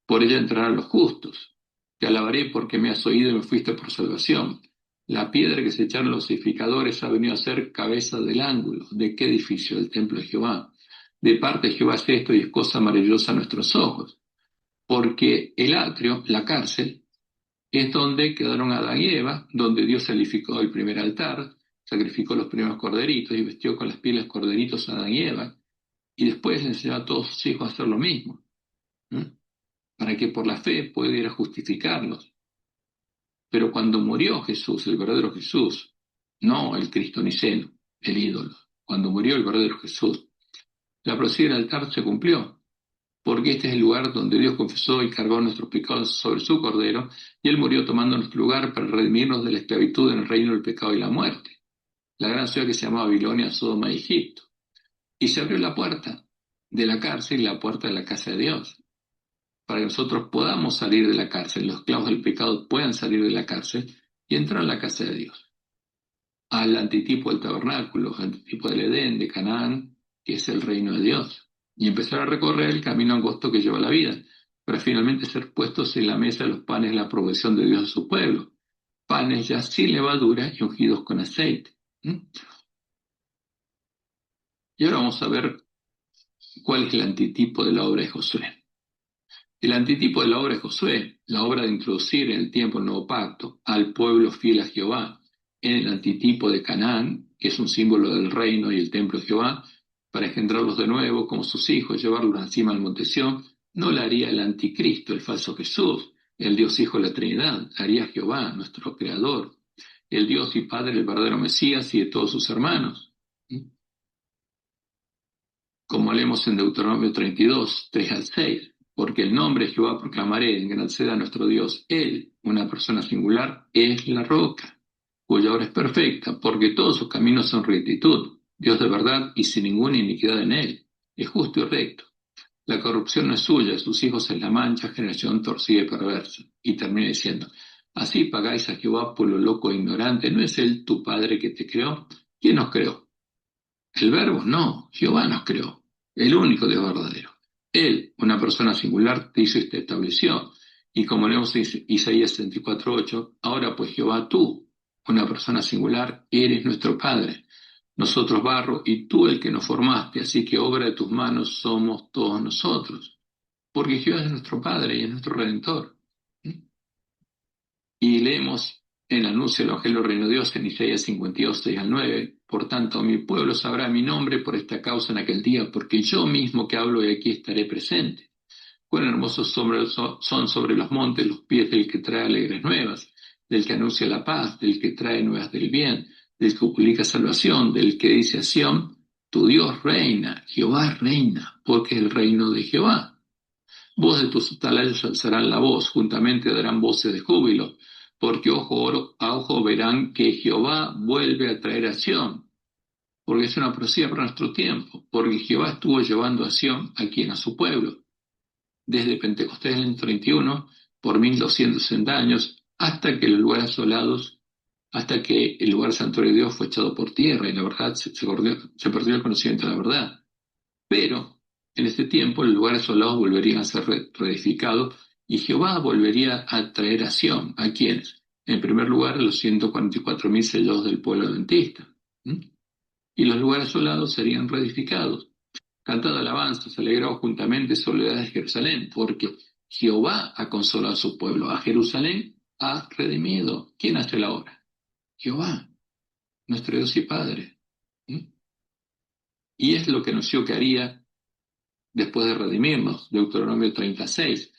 Por ella entrarán los justos. Te alabaré porque me has oído y me fuiste por salvación. La piedra que se echaron los edificadores ha venido a ser cabeza del ángulo. ¿De qué edificio? Del templo de Jehová. De parte de Jehová es esto y es cosa maravillosa a nuestros ojos. Porque el atrio, la cárcel, es donde quedaron Adán y Eva, donde Dios edificó el primer altar, sacrificó los primeros corderitos y vestió con las pieles corderitos a Adán y Eva, y después le enseñó a todos sus hijos a hacer lo mismo, ¿no? Para que por la fe pudiera justificarlos. Pero cuando murió Jesús, el verdadero Jesús, no el Cristo niceno, el ídolo, cuando murió el verdadero Jesús, la profecía del altar se cumplió, porque este es el lugar donde Dios confesó y cargó nuestros pecados sobre su Cordero, y Él murió tomando nuestro lugar para redimirnos de la esclavitud en el reino del pecado y la muerte, la gran ciudad que se llamaba Babilonia, Sodoma y Egipto. Y se abrió la puerta de la cárcel y la puerta de la casa de Dios, para que nosotros podamos salir de la cárcel, los esclavos del pecado puedan salir de la cárcel y entrar a la casa de Dios, al antitipo del tabernáculo, al antitipo del Edén, de Canaán, que es el reino de Dios, y empezar a recorrer el camino angosto que lleva a la vida, para finalmente ser puestos en la mesa de los panes de la provisión de Dios a su pueblo, panes ya sin levadura y ungidos con aceite. Y ahora vamos a ver cuál es el antitipo de la obra de Josué. El antitipo de la obra de Josué, la obra de introducir en el tiempo el nuevo pacto al pueblo fiel a Jehová, en el antitipo de Canaán, que es un símbolo del reino y el templo de Jehová, para engendrarlos de nuevo como sus hijos, llevarlos encima del monte Sión, no la haría el anticristo, el falso Jesús, el Dios Hijo de la Trinidad, haría Jehová, nuestro Creador, el Dios y Padre, el verdadero Mesías y de todos sus hermanos. Como leemos en Deuteronomio 32, 3 al 6, porque el nombre de Jehová proclamaré, engrandeced a nuestro Dios. Él, una persona singular, es la roca, cuya obra es perfecta, porque todos sus caminos son rectitud, Dios de verdad y sin ninguna iniquidad en él, es justo y recto. La corrupción no es suya, sus hijos es la mancha, generación torcida y perversa. Y termina diciendo, así pagáis a Jehová por lo loco e ignorante, ¿no es él tu Padre que te creó? ¿Quién nos creó? El Verbo, no, Jehová nos creó, el único Dios verdadero. Él, una persona singular, te hizo y te estableció. Y como leemos en Isaías 64:8, ahora pues Jehová tú, una persona singular, eres nuestro Padre. Nosotros barro y tú el que nos formaste, así que obra de tus manos somos todos nosotros. Porque Jehová es nuestro Padre y es nuestro Redentor. Y leemos en el anuncio del Evangelio del Reino de Dios en Isaías 52, 6 al 9. Por tanto, mi pueblo sabrá mi nombre por esta causa en aquel día, porque yo mismo que hablo de aquí estaré presente. Cuán hermosos son sobre los montes los pies del que trae alegres nuevas, del que anuncia la paz, del que trae nuevas del bien, del que publica salvación, del que dice a Sión, tu Dios reina, Jehová reina, porque es el reino de Jehová. Voz de tus atalayas alzarán la voz, juntamente darán voces de júbilo, porque ojo a ojo verán que Jehová vuelve a traer a Sión, porque es una profecía para nuestro tiempo, porque Jehová estuvo llevando a Sión a su pueblo, desde Pentecostés en el 31, por 1260 años, hasta que los lugares asolados hasta que el lugar santuario de Dios fue echado por tierra y la verdad se perdió el conocimiento de la verdad. Pero en este tiempo los lugares asolados volverían a ser reedificados y Jehová volvería a traer a Sión. ¿A quiénes? En primer lugar, a los 144.000 sellados del pueblo adventista. ¿Mm? Y los lugares asolados serían reedificados. Cantad alabanzas, alegraos juntamente, soledad de Jerusalén, porque Jehová ha consolado a su pueblo, a Jerusalén ha redimido. ¿Quién hace la obra? Jehová, nuestro Dios y Padre. ¿Mm? Y es lo que anunció que haría después de redimirnos, Deuteronomio 36.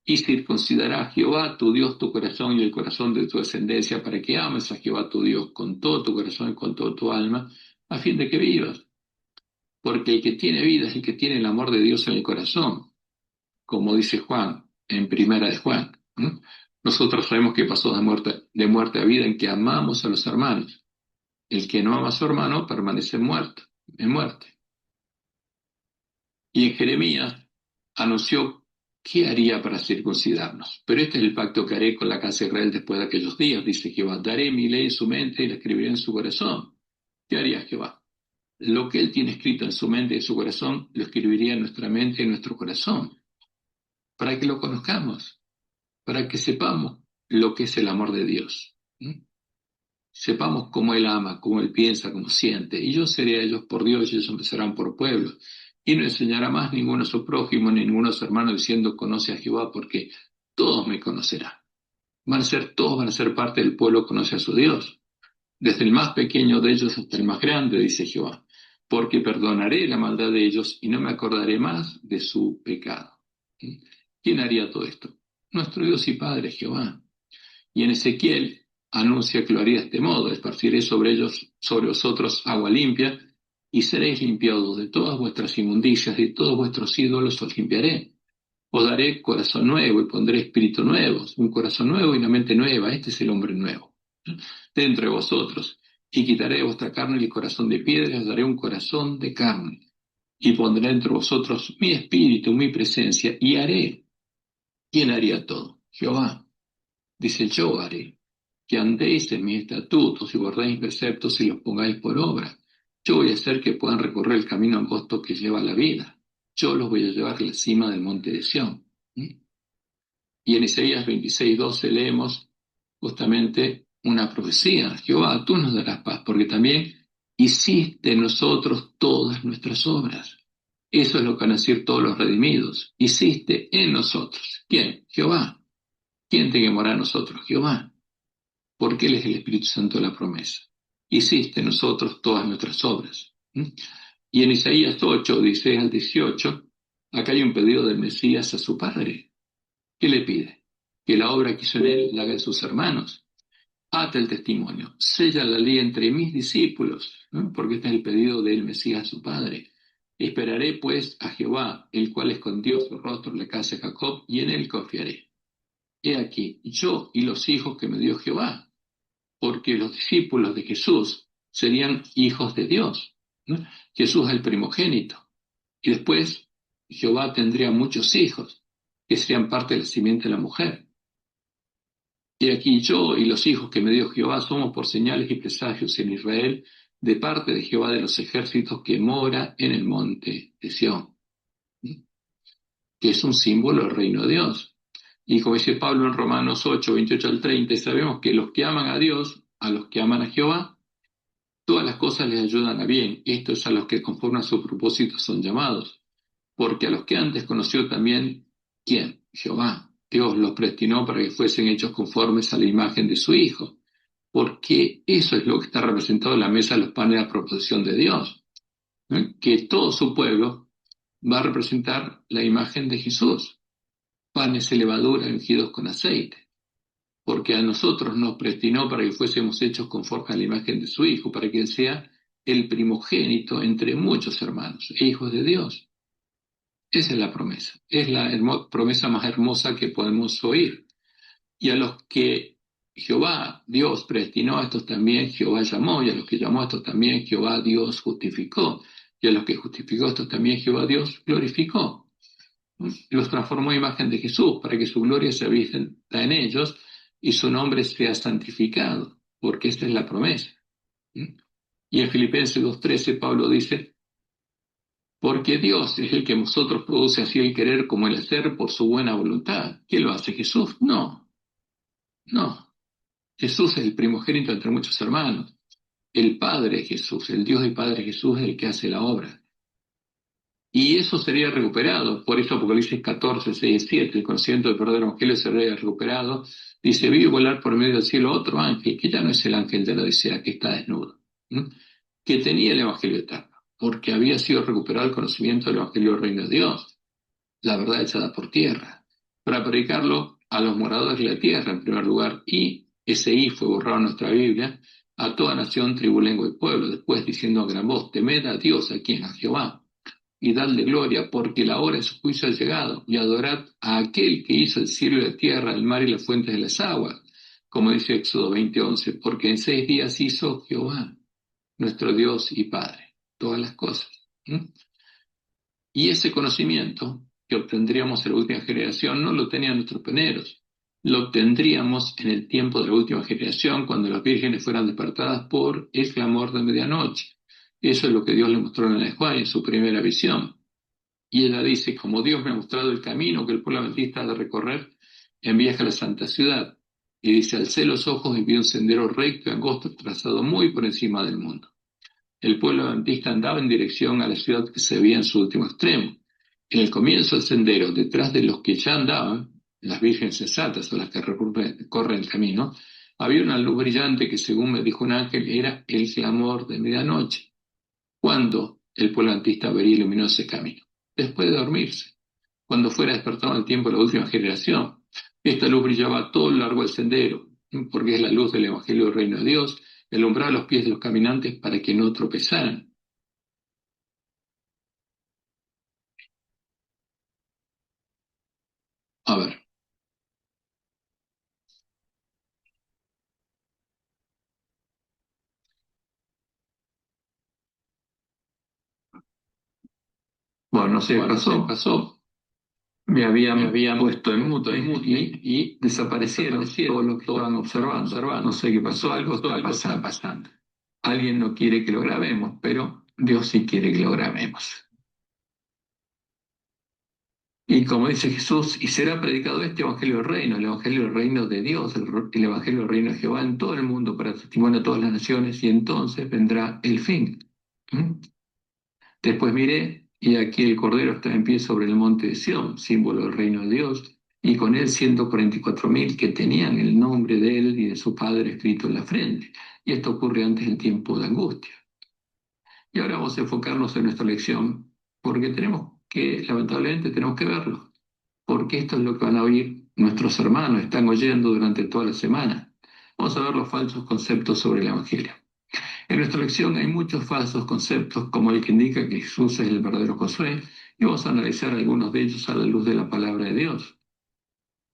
Y circuncidará a Jehová tu Dios tu corazón y el corazón de tu descendencia, para que ames a Jehová tu Dios con todo tu corazón y con toda tu alma, a fin de que vivas. Porque el que tiene vida es el que tiene el amor de Dios en el corazón, como dice Juan, en primera de Juan. ¿Mm? Nosotros sabemos que pasó de muerte a vida en que amamos a los hermanos. El que no ama a su hermano permanece muerto, en muerte. Y en Jeremías anunció qué haría para circuncidarnos. Pero este es el pacto que haré con la casa de Israel después de aquellos días, dice Jehová. Daré mi ley en su mente y la escribiré en su corazón. ¿Qué haría Jehová? Lo que él tiene escrito en su mente y en su corazón, lo escribiría en nuestra mente y en nuestro corazón, para que lo conozcamos, para que sepamos lo que es el amor de Dios. ¿Mm? Sepamos cómo Él ama, cómo Él piensa, cómo siente. Y yo seré a ellos por Dios y ellos me serán por pueblo. Y no enseñará más ninguno a su prójimo ni ninguno a su hermano diciendo conoce a Jehová, porque todos me conocerán. Todos van a ser parte del pueblo que conoce a su Dios. Desde el más pequeño de ellos hasta el más grande, dice Jehová. Porque perdonaré la maldad de ellos y no me acordaré más de su pecado. ¿Quién haría todo esto? Nuestro Dios y Padre, Jehová. Y en Ezequiel anuncia que lo haría de este modo: esparciré sobre ellos, sobre vosotros agua limpia, y seréis limpiados de todas vuestras inmundicias, de todos vuestros ídolos os limpiaré. Os daré corazón nuevo y pondré espíritu nuevo, un corazón nuevo y una mente nueva. Este es el hombre nuevo dentro de vosotros. Y quitaré de vuestra carne el corazón de piedra, os daré un corazón de carne. Y pondré entre vosotros mi espíritu, mi presencia, y haré. ¿Quién haría todo? Jehová. Dice: yo haré que andéis en mis estatutos y guardéis mis preceptos y los pongáis por obra. Yo voy a hacer que puedan recorrer el camino angosto que lleva a la vida. Yo los voy a llevar a la cima del monte de Sión. ¿Mm? Y en Isaías 26:12 leemos justamente una profecía: Jehová, tú nos darás paz, porque también hiciste en nosotros todas nuestras obras. Eso es lo que van a decir todos los redimidos. Hiciste en nosotros. ¿Quién? Jehová. ¿Quién te llamará a nosotros? Jehová. Porque Él es el Espíritu Santo de la promesa. Hiciste en nosotros todas nuestras obras. ¿Mm? Y en Isaías 8:16 al 18, acá hay un pedido del Mesías a su Padre. ¿Qué le pide? Que la obra que hizo en Él la haga de sus hermanos. Ata el testimonio, sella la ley entre mis discípulos, ¿no? Porque este es el pedido del Mesías a su Padre. Esperaré pues a Jehová, el cual escondió su rostro en la casa de Jacob, y en él confiaré. He aquí, yo y los hijos que me dio Jehová, porque los discípulos de Jesús serían hijos de Dios, ¿no? Jesús es el primogénito. Y después Jehová tendría muchos hijos, que serían parte de la simiente de la mujer. Y aquí yo y los hijos que me dio Jehová somos por señales y presagios en Israel, de parte de Jehová de los ejércitos que mora en el monte de Sión, ¿sí? Que es un símbolo del reino de Dios. Y como dice Pablo en Romanos 8:28 al 30, sabemos que los que aman a Dios, a los que aman a Jehová, todas las cosas les ayudan a bien. Esto es a los que conforme a su propósito son llamados. Porque a los que antes conoció también, ¿quién? Jehová. Dios los predestinó para que fuesen hechos conformes a la imagen de su Hijo. Porque eso es lo que está representado en la mesa de los panes a proposición de Dios. ¿No? Que todo su pueblo va a representar la imagen de Jesús. Panes de levadura ungidos con aceite. Porque a nosotros nos predestinó para que fuésemos hechos conformes a la imagen de su Hijo, para que Él sea el primogénito entre muchos hermanos e hijos de Dios. Esa es la promesa. Es la promesa más hermosa que podemos oír. Y a los que Jehová, Dios, predestinó, a estos también Jehová llamó, y a los que llamó, a estos también Jehová, Dios, justificó, y a los que justificó, a estos también Jehová, Dios, glorificó. Los transformó en imagen de Jesús, para que su gloria se vista en ellos y su nombre sea santificado. porque esta es la promesa. ¿Mm? Y en Filipenses 2:13 Pablo dice, porque Dios es el que en vosotros produce así el querer como el hacer por su buena voluntad. ¿Quién lo hace? ¿Jesús? No, no. Jesús es el primogénito entre muchos hermanos. El Padre Jesús, el Dios y Padre Jesús es el que hace la obra. Y eso sería recuperado. Por eso Apocalipsis 14:6-7, el conocimiento del verdadero evangelio sería recuperado. Dice, vi volar por medio del cielo otro ángel, que ya no es el ángel de la Odisea, que está desnudo, ¿m? Que tenía el evangelio eterno, porque había sido recuperado el conocimiento del evangelio del reino de Dios, la verdad echada por tierra, para predicarlo a los moradores de la tierra en primer lugar, y ese I fue borrado en nuestra Biblia, a toda nación, tribu, lengua y pueblo, después diciendo a gran voz, temed a Dios, a quien, a Jehová, y dadle gloria, porque la hora de su juicio ha llegado, y adorad a aquel que hizo el cielo y la tierra, el mar y las fuentes de las aguas, como dice Éxodo 20:11, porque en 6 días hizo Jehová, nuestro Dios y Padre, todas las cosas. ¿Mm? Y ese conocimiento que obtendríamos en la última generación no lo tenían nuestros pioneros, lo obtendríamos en el tiempo de la última generación, cuando las vírgenes fueran despertadas por el clamor de medianoche. Eso es lo que Dios le mostró a la Juan en su primera visión. Y ella dice, como Dios me ha mostrado el camino que el pueblo adventista ha de recorrer en viaje a la santa ciudad. Y dice, alcé los ojos y vi un sendero recto y angosto trazado muy por encima del mundo. El pueblo adventista andaba en dirección a la ciudad que se veía en su último extremo. En el comienzo del sendero, detrás de los que ya andaban, las vírgenes sensatas o las que corren el camino, había una luz brillante que, según me dijo un ángel, era el clamor de medianoche. ¿Cuándo el pueblo adventista vería iluminado ese camino? Después de dormirse, cuando fuera despertado en el tiempo de la última generación. Esta luz brillaba a todo lo largo del sendero, porque es la luz del Evangelio del Reino de Dios, que alumbraba los pies de los caminantes para que no tropezaran. A ver, bueno, no sé qué pasó. Me habían puesto en muto y desaparecieron todos los que estaban observando. No sé qué pasó, algo está pasando. Alguien no quiere que lo grabemos, pero Dios sí quiere que lo grabemos. Y como dice Jesús, y será predicado este Evangelio del Reino, el Evangelio del Reino de Dios, el Evangelio del Reino de Jehová en todo el mundo para testimonio a todas las naciones, y entonces vendrá el fin. ¿Mm? Después miré, y aquí el Cordero está en pie sobre el monte de Sión, símbolo del reino de Dios, y con él 144.000 que tenían el nombre de él y de su Padre escrito en la frente. Y esto ocurre antes del tiempo de angustia. Y ahora vamos a enfocarnos en nuestra lección, porque lamentablemente tenemos que verlo, porque esto es lo que van a oír nuestros hermanos, están oyendo durante toda la semana. Vamos a ver los falsos conceptos sobre el Evangelio. En nuestra lección hay muchos falsos conceptos, como el que indica que Jesús es el verdadero Josué, y vamos a analizar algunos de ellos a la luz de la palabra de Dios.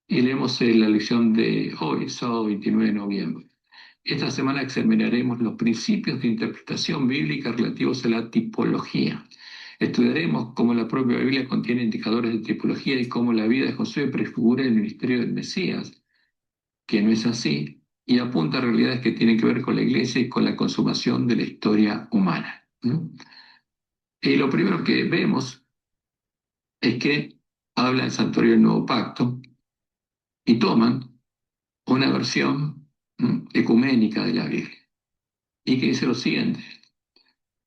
Y leemos la lección de hoy, sábado 29 de noviembre. Esta semana examinaremos los principios de interpretación bíblica relativos a la tipología. Estudiaremos cómo la propia Biblia contiene indicadores de tipología y cómo la vida de Josué prefigura el ministerio del Mesías, que no es así, y apunta a realidades que tienen que ver con la iglesia y con la consumación de la historia humana. ¿No? Y lo primero que vemos es que habla el santuario del Nuevo Pacto y toman una versión ecuménica de la Biblia y que dice lo siguiente.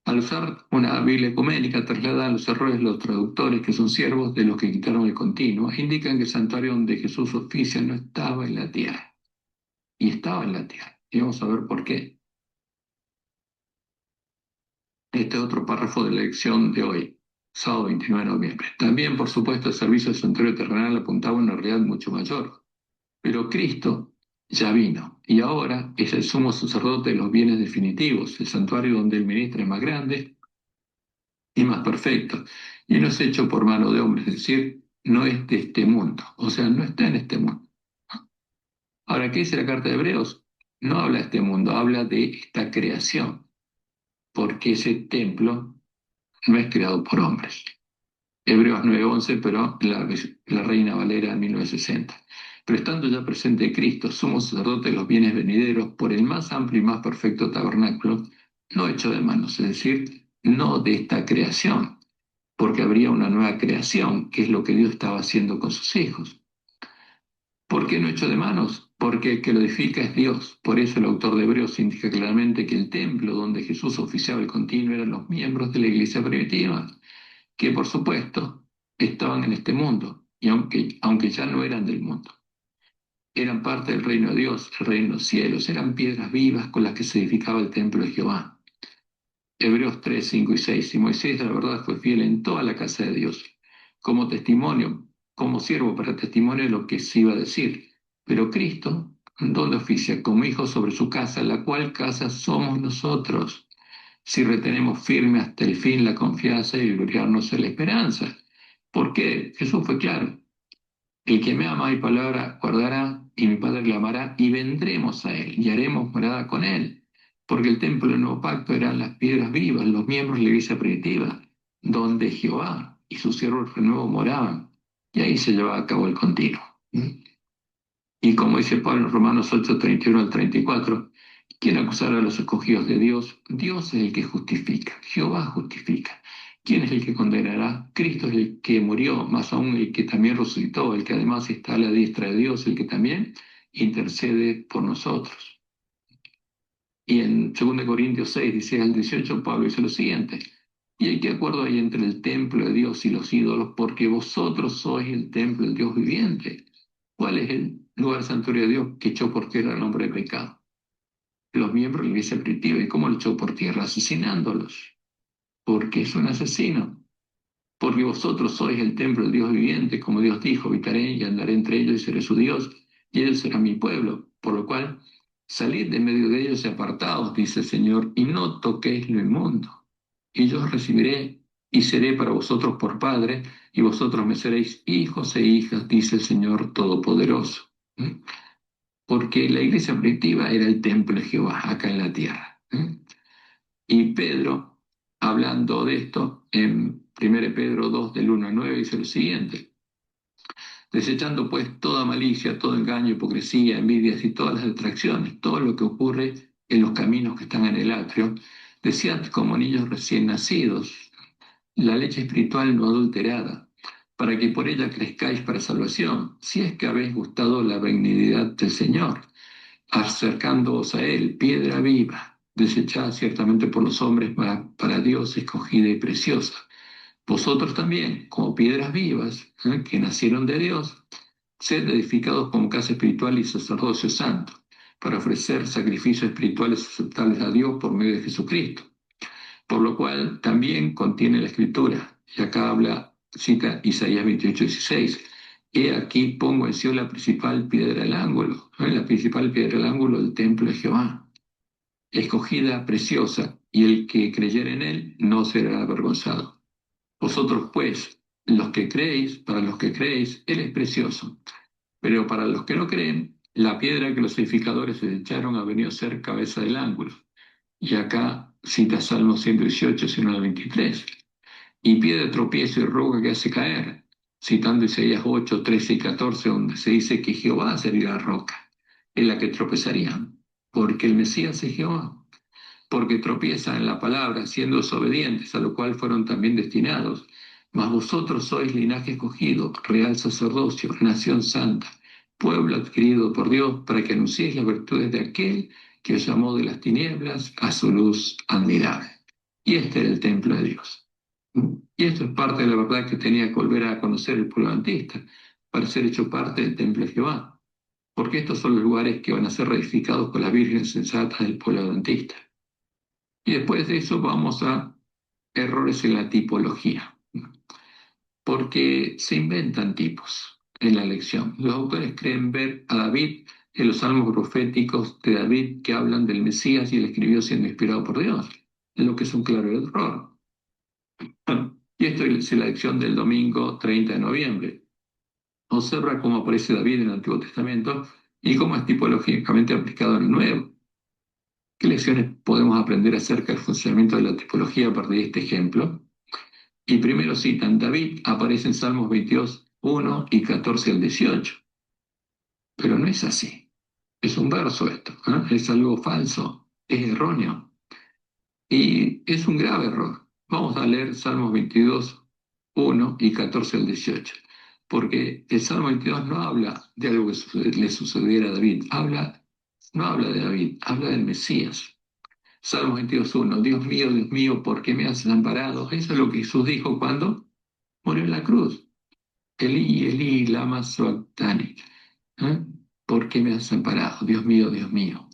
Al usar una Biblia ecuménica, trasladan los errores los traductores, que son siervos de los que quitaron el continuo, e indican que el santuario donde Jesús oficia no estaba en la tierra, y estaba en la tierra. Y vamos a ver por qué. Este otro párrafo de la lección de hoy, sábado 29 de noviembre. También, por supuesto, el servicio del santuario terrenal apuntaba a una realidad mucho mayor. Pero Cristo ya vino y ahora es el sumo sacerdote de los bienes definitivos, el santuario donde el ministro es más grande y más perfecto. Y no es hecho por mano de hombres, es decir, no es de este mundo, o sea, no está en este mundo. Ahora, ¿qué dice la carta de Hebreos? No habla de este mundo, habla de esta creación, porque ese templo no es creado por hombres. Hebreos 9:11, pero la Reina Valera en 1960. Pero estando ya presente Cristo, somos sacerdotes de los bienes venideros por el más amplio y más perfecto tabernáculo, no hecho de manos, es decir, no de esta creación, porque habría una nueva creación, que es lo que Dios estaba haciendo con sus hijos. ¿Por qué no hecho de manos? Porque el que lo edifica es Dios. Por eso el autor de Hebreos indica claramente que el templo donde Jesús oficiaba el continuo eran los miembros de la iglesia primitiva, que por supuesto estaban en este mundo, y aunque ya no eran del mundo. Eran parte del reino de Dios, el reino de los cielos, eran piedras vivas con las que se edificaba el templo de Jehová. Hebreos 3, 5 y 6. Y Moisés, la verdad, fue fiel en toda la casa de Dios, como testimonio, como siervo para testimonio de lo que se iba a decir. Pero Cristo, donde oficia como hijo sobre su casa, la cual casa somos nosotros, si retenemos firme hasta el fin la confianza y gloriarnos en la esperanza. Porque Jesús fue claro. El que me ama mi palabra guardará, y mi Padre le amará, y vendremos a él, y haremos morada con él. Porque el templo del nuevo pacto eran las piedras vivas, los miembros de la iglesia primitiva, donde Jehová y sus siervos de nuevo moraban. Y ahí se llevaba a cabo el continuo. Y como dice Pablo en Romanos 8, 31 al 34, ¿quién acusará a los escogidos de Dios? Dios es el que justifica, Jehová justifica. ¿Quién es el que condenará? Cristo es el que murió, más aún el que también resucitó, el que además está a la diestra de Dios, el que también intercede por nosotros. Y en 2 Corintios 6, 16 al 18, Pablo dice lo siguiente: y hay que acuerdo hay entre el templo de Dios y los ídolos, porque vosotros sois el templo del Dios viviente. ¿Cuál es el lugar santuario de Dios que echó por tierra al hombre de pecado? Los miembros de la iglesia primitiva. ¿Y cómo lo echó por tierra? Asesinándolos, porque es un asesino. Porque vosotros sois el templo del Dios viviente, como Dios dijo: habitaré y andaré entre ellos y seré su Dios, y ellos serán mi pueblo. Por lo cual, salid de medio de ellos y apartaos, dice el Señor, y no toquéis lo inmundo. Y yo os recibiré y seré para vosotros por Padre, y vosotros me seréis hijos e hijas, dice el Señor Todopoderoso. Porque la iglesia primitiva era el templo de Jehová acá en la tierra. Y Pedro, hablando de esto, en 1 Pedro 2, del 1 al 9, dice lo siguiente: desechando pues toda malicia, todo engaño, hipocresía, envidias y todas las distracciones, todo lo que ocurre en los caminos que están en el atrio, desead como niños recién nacidos la leche espiritual no adulterada, para que por ella crezcáis para salvación, si es que habéis gustado la benignidad del Señor, acercándoos a Él, piedra viva, desechada ciertamente por los hombres, para Dios escogida y preciosa. Vosotros también, como piedras vivas, que nacieron de Dios, sed edificados como casa espiritual y sacerdocio santo, para ofrecer sacrificios espirituales aceptables a Dios por medio de Jesucristo. Por lo cual también contiene la Escritura, y acá cita Isaías 28, 16. He aquí pongo en Sion la principal piedra del ángulo, la principal piedra del ángulo del templo de Jehová, escogida, preciosa, y el que creyere en él no será avergonzado. Vosotros pues, los que creéis, para los que creéis, él es precioso, pero para los que no creen, la piedra que los edificadores desecharon ha venido a ser cabeza del ángulo. Y acá cita Salmo 118, 1 al 23. Y piedra de tropiezo y roca que hace caer, citando Isaías 8, 13 y 14, donde se dice que Jehová sería la roca en la que tropezarían, porque el Mesías es Jehová, porque tropiezan en la palabra, siendo desobedientes, a lo cual fueron también destinados. Mas vosotros sois linaje escogido, real sacerdocio, nación santa, pueblo adquirido por Dios, para que anunciéis las virtudes de aquel que os llamó de las tinieblas a su luz admirable. Y este era el templo de Dios. Y esto es parte de la verdad que tenía que volver a conocer el pueblo adventista, para ser hecho parte del templo de Jehová, porque estos son los lugares que van a ser reedificados por las vírgenes sensatas del pueblo adventista. Y después de eso vamos a errores en la tipología, porque se inventan tipos en la lección. Los autores creen ver a David en los salmos proféticos de David que hablan del Mesías y él escribió siendo inspirado por Dios, lo que es un claro error. Y esto es la lección del domingo 30 de noviembre. Observa cómo aparece David en el Antiguo Testamento y cómo es tipológicamente aplicado en el Nuevo. ¿Qué lecciones podemos aprender acerca del funcionamiento de la tipología a partir de este ejemplo? Y primero citan: David aparece en Salmos 22, 1 y 14 al 18. pero no es así. Es un verso esto, ¿eh? Es algo falso, es erróneo y es un grave error. Vamos a leer Salmos 22, 1 y 14 al 18, porque el Salmo 22 no habla de algo que le sucediera a David, no habla de David, habla del Mesías. Salmo 22, 1, Dios mío, ¿por qué me has desamparado? Eso es lo que Jesús dijo cuando murió en la cruz. Elí, Elí, lama sabactani. ¿Eh? ¿Por qué me has desamparado? Dios mío, Dios mío.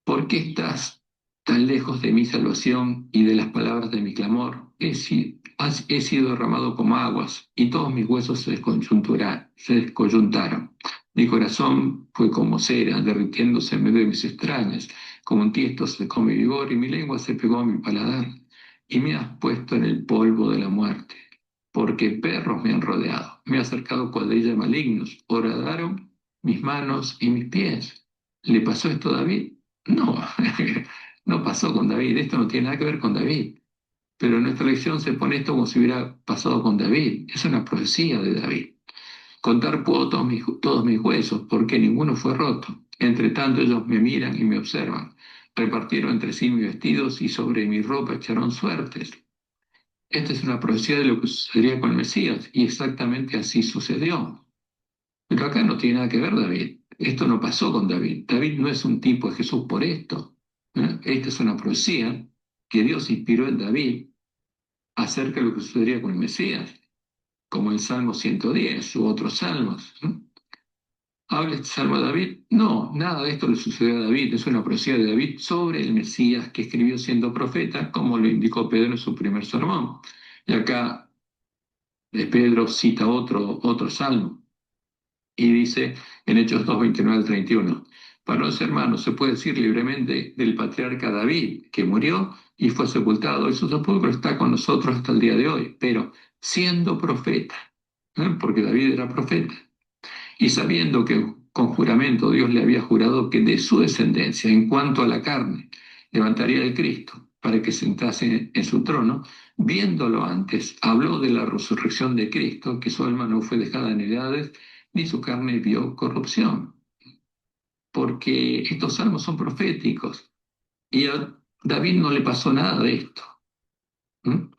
¿Por qué estás tan lejos de mi salvación y de las palabras de mi clamor? He sido derramado como aguas y todos mis huesos se descoyuntaron. Mi corazón fue como cera, derritiéndose en medio de mis extrañas. Como un tiesto se secó mi vigor y mi lengua se pegó a mi paladar. Y me has puesto en el polvo de la muerte, porque perros me han rodeado. Me ha acercado cuadrilla de malignos. Horadaron mis manos y mis pies. ¿Le pasó esto a David? No, no pasó con David, esto no tiene nada que ver con David, pero en nuestra lección se pone esto como si hubiera pasado con David, es una profecía de David. Contar puedo todos mis huesos, porque ninguno fue roto. Entre tanto ellos me miran y me observan. Repartieron entre sí mis vestidos y sobre mi ropa echaron suertes. Esta es una profecía de lo que sucedería con el Mesías, y exactamente así sucedió. Pero acá no tiene nada que ver David. Esto no pasó con David. David no es un tipo de Jesús por esto. Esta es una profecía que Dios inspiró en David acerca de lo que sucedería con el Mesías, como el Salmo 110 u otros salmos. ¿Habla este salmo de David? No, nada de esto le sucedió a David. Es una profecía de David sobre el Mesías que escribió siendo profeta, como lo indicó Pedro en su primer sermón. Y acá Pedro cita otro salmo y dice en Hechos 2, 29 al 31, para los hermanos se puede decir libremente del patriarca David, que murió y fue sepultado, y su sepulcro está con nosotros hasta el día de hoy, pero siendo profeta, porque David era profeta, y sabiendo que con juramento Dios le había jurado que de su descendencia, en cuanto a la carne, levantaría el Cristo para que sentase en su trono, viéndolo antes, habló de la resurrección de Cristo, que su alma no fue dejada en edades, ni su carne vio corrupción, porque estos salmos son proféticos y a David no le pasó nada de esto. ¿Mm?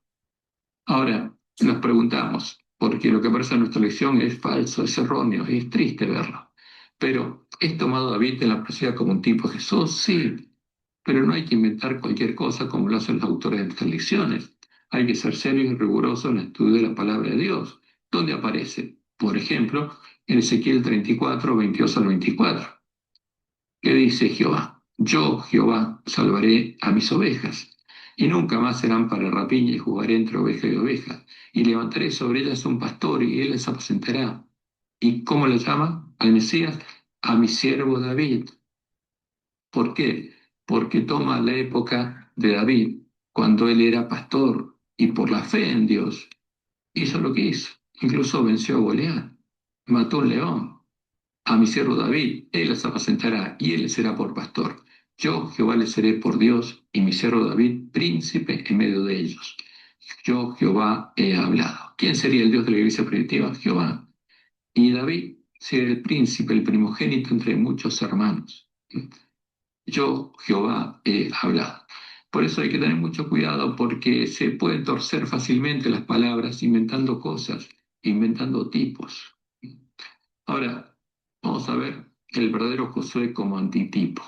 Ahora, nos preguntamos, porque lo que aparece en nuestra lección es falso, es erróneo, es triste verlo. Pero, ¿es tomado David en la profecía como un tipo de Jesús? Sí, pero no hay que inventar cualquier cosa como lo hacen los autores de nuestras lecciones. Hay que ser serio y riguroso en el estudio de la palabra de Dios. ¿Dónde aparece? Por ejemplo, en Ezequiel 34, 22 al 24. ¿Qué dice Jehová? Yo, Jehová, salvaré a mis ovejas, y nunca más serán para rapiña, y jugaré entre oveja y oveja, y levantaré sobre ellas un pastor, y él les apacentará. ¿Y cómo le llama al Mesías? A mi siervo David. ¿Por qué? Porque toma la época de David, cuando él era pastor, y por la fe en Dios, hizo lo que hizo. Incluso venció a Goliat, mató un león. A mi siervo David, él les apacentará y él les será por pastor. Yo, Jehová, les seré por Dios y mi siervo David, príncipe en medio de ellos. Yo, Jehová, he hablado. ¿Quién sería el Dios de la iglesia primitiva? Jehová. Y David sería el príncipe, el primogénito entre muchos hermanos. Yo, Jehová, he hablado. Por eso hay que tener mucho cuidado porque se pueden torcer fácilmente las palabras inventando cosas, inventando tipos. Ahora, vamos a ver el verdadero Josué como antitipo.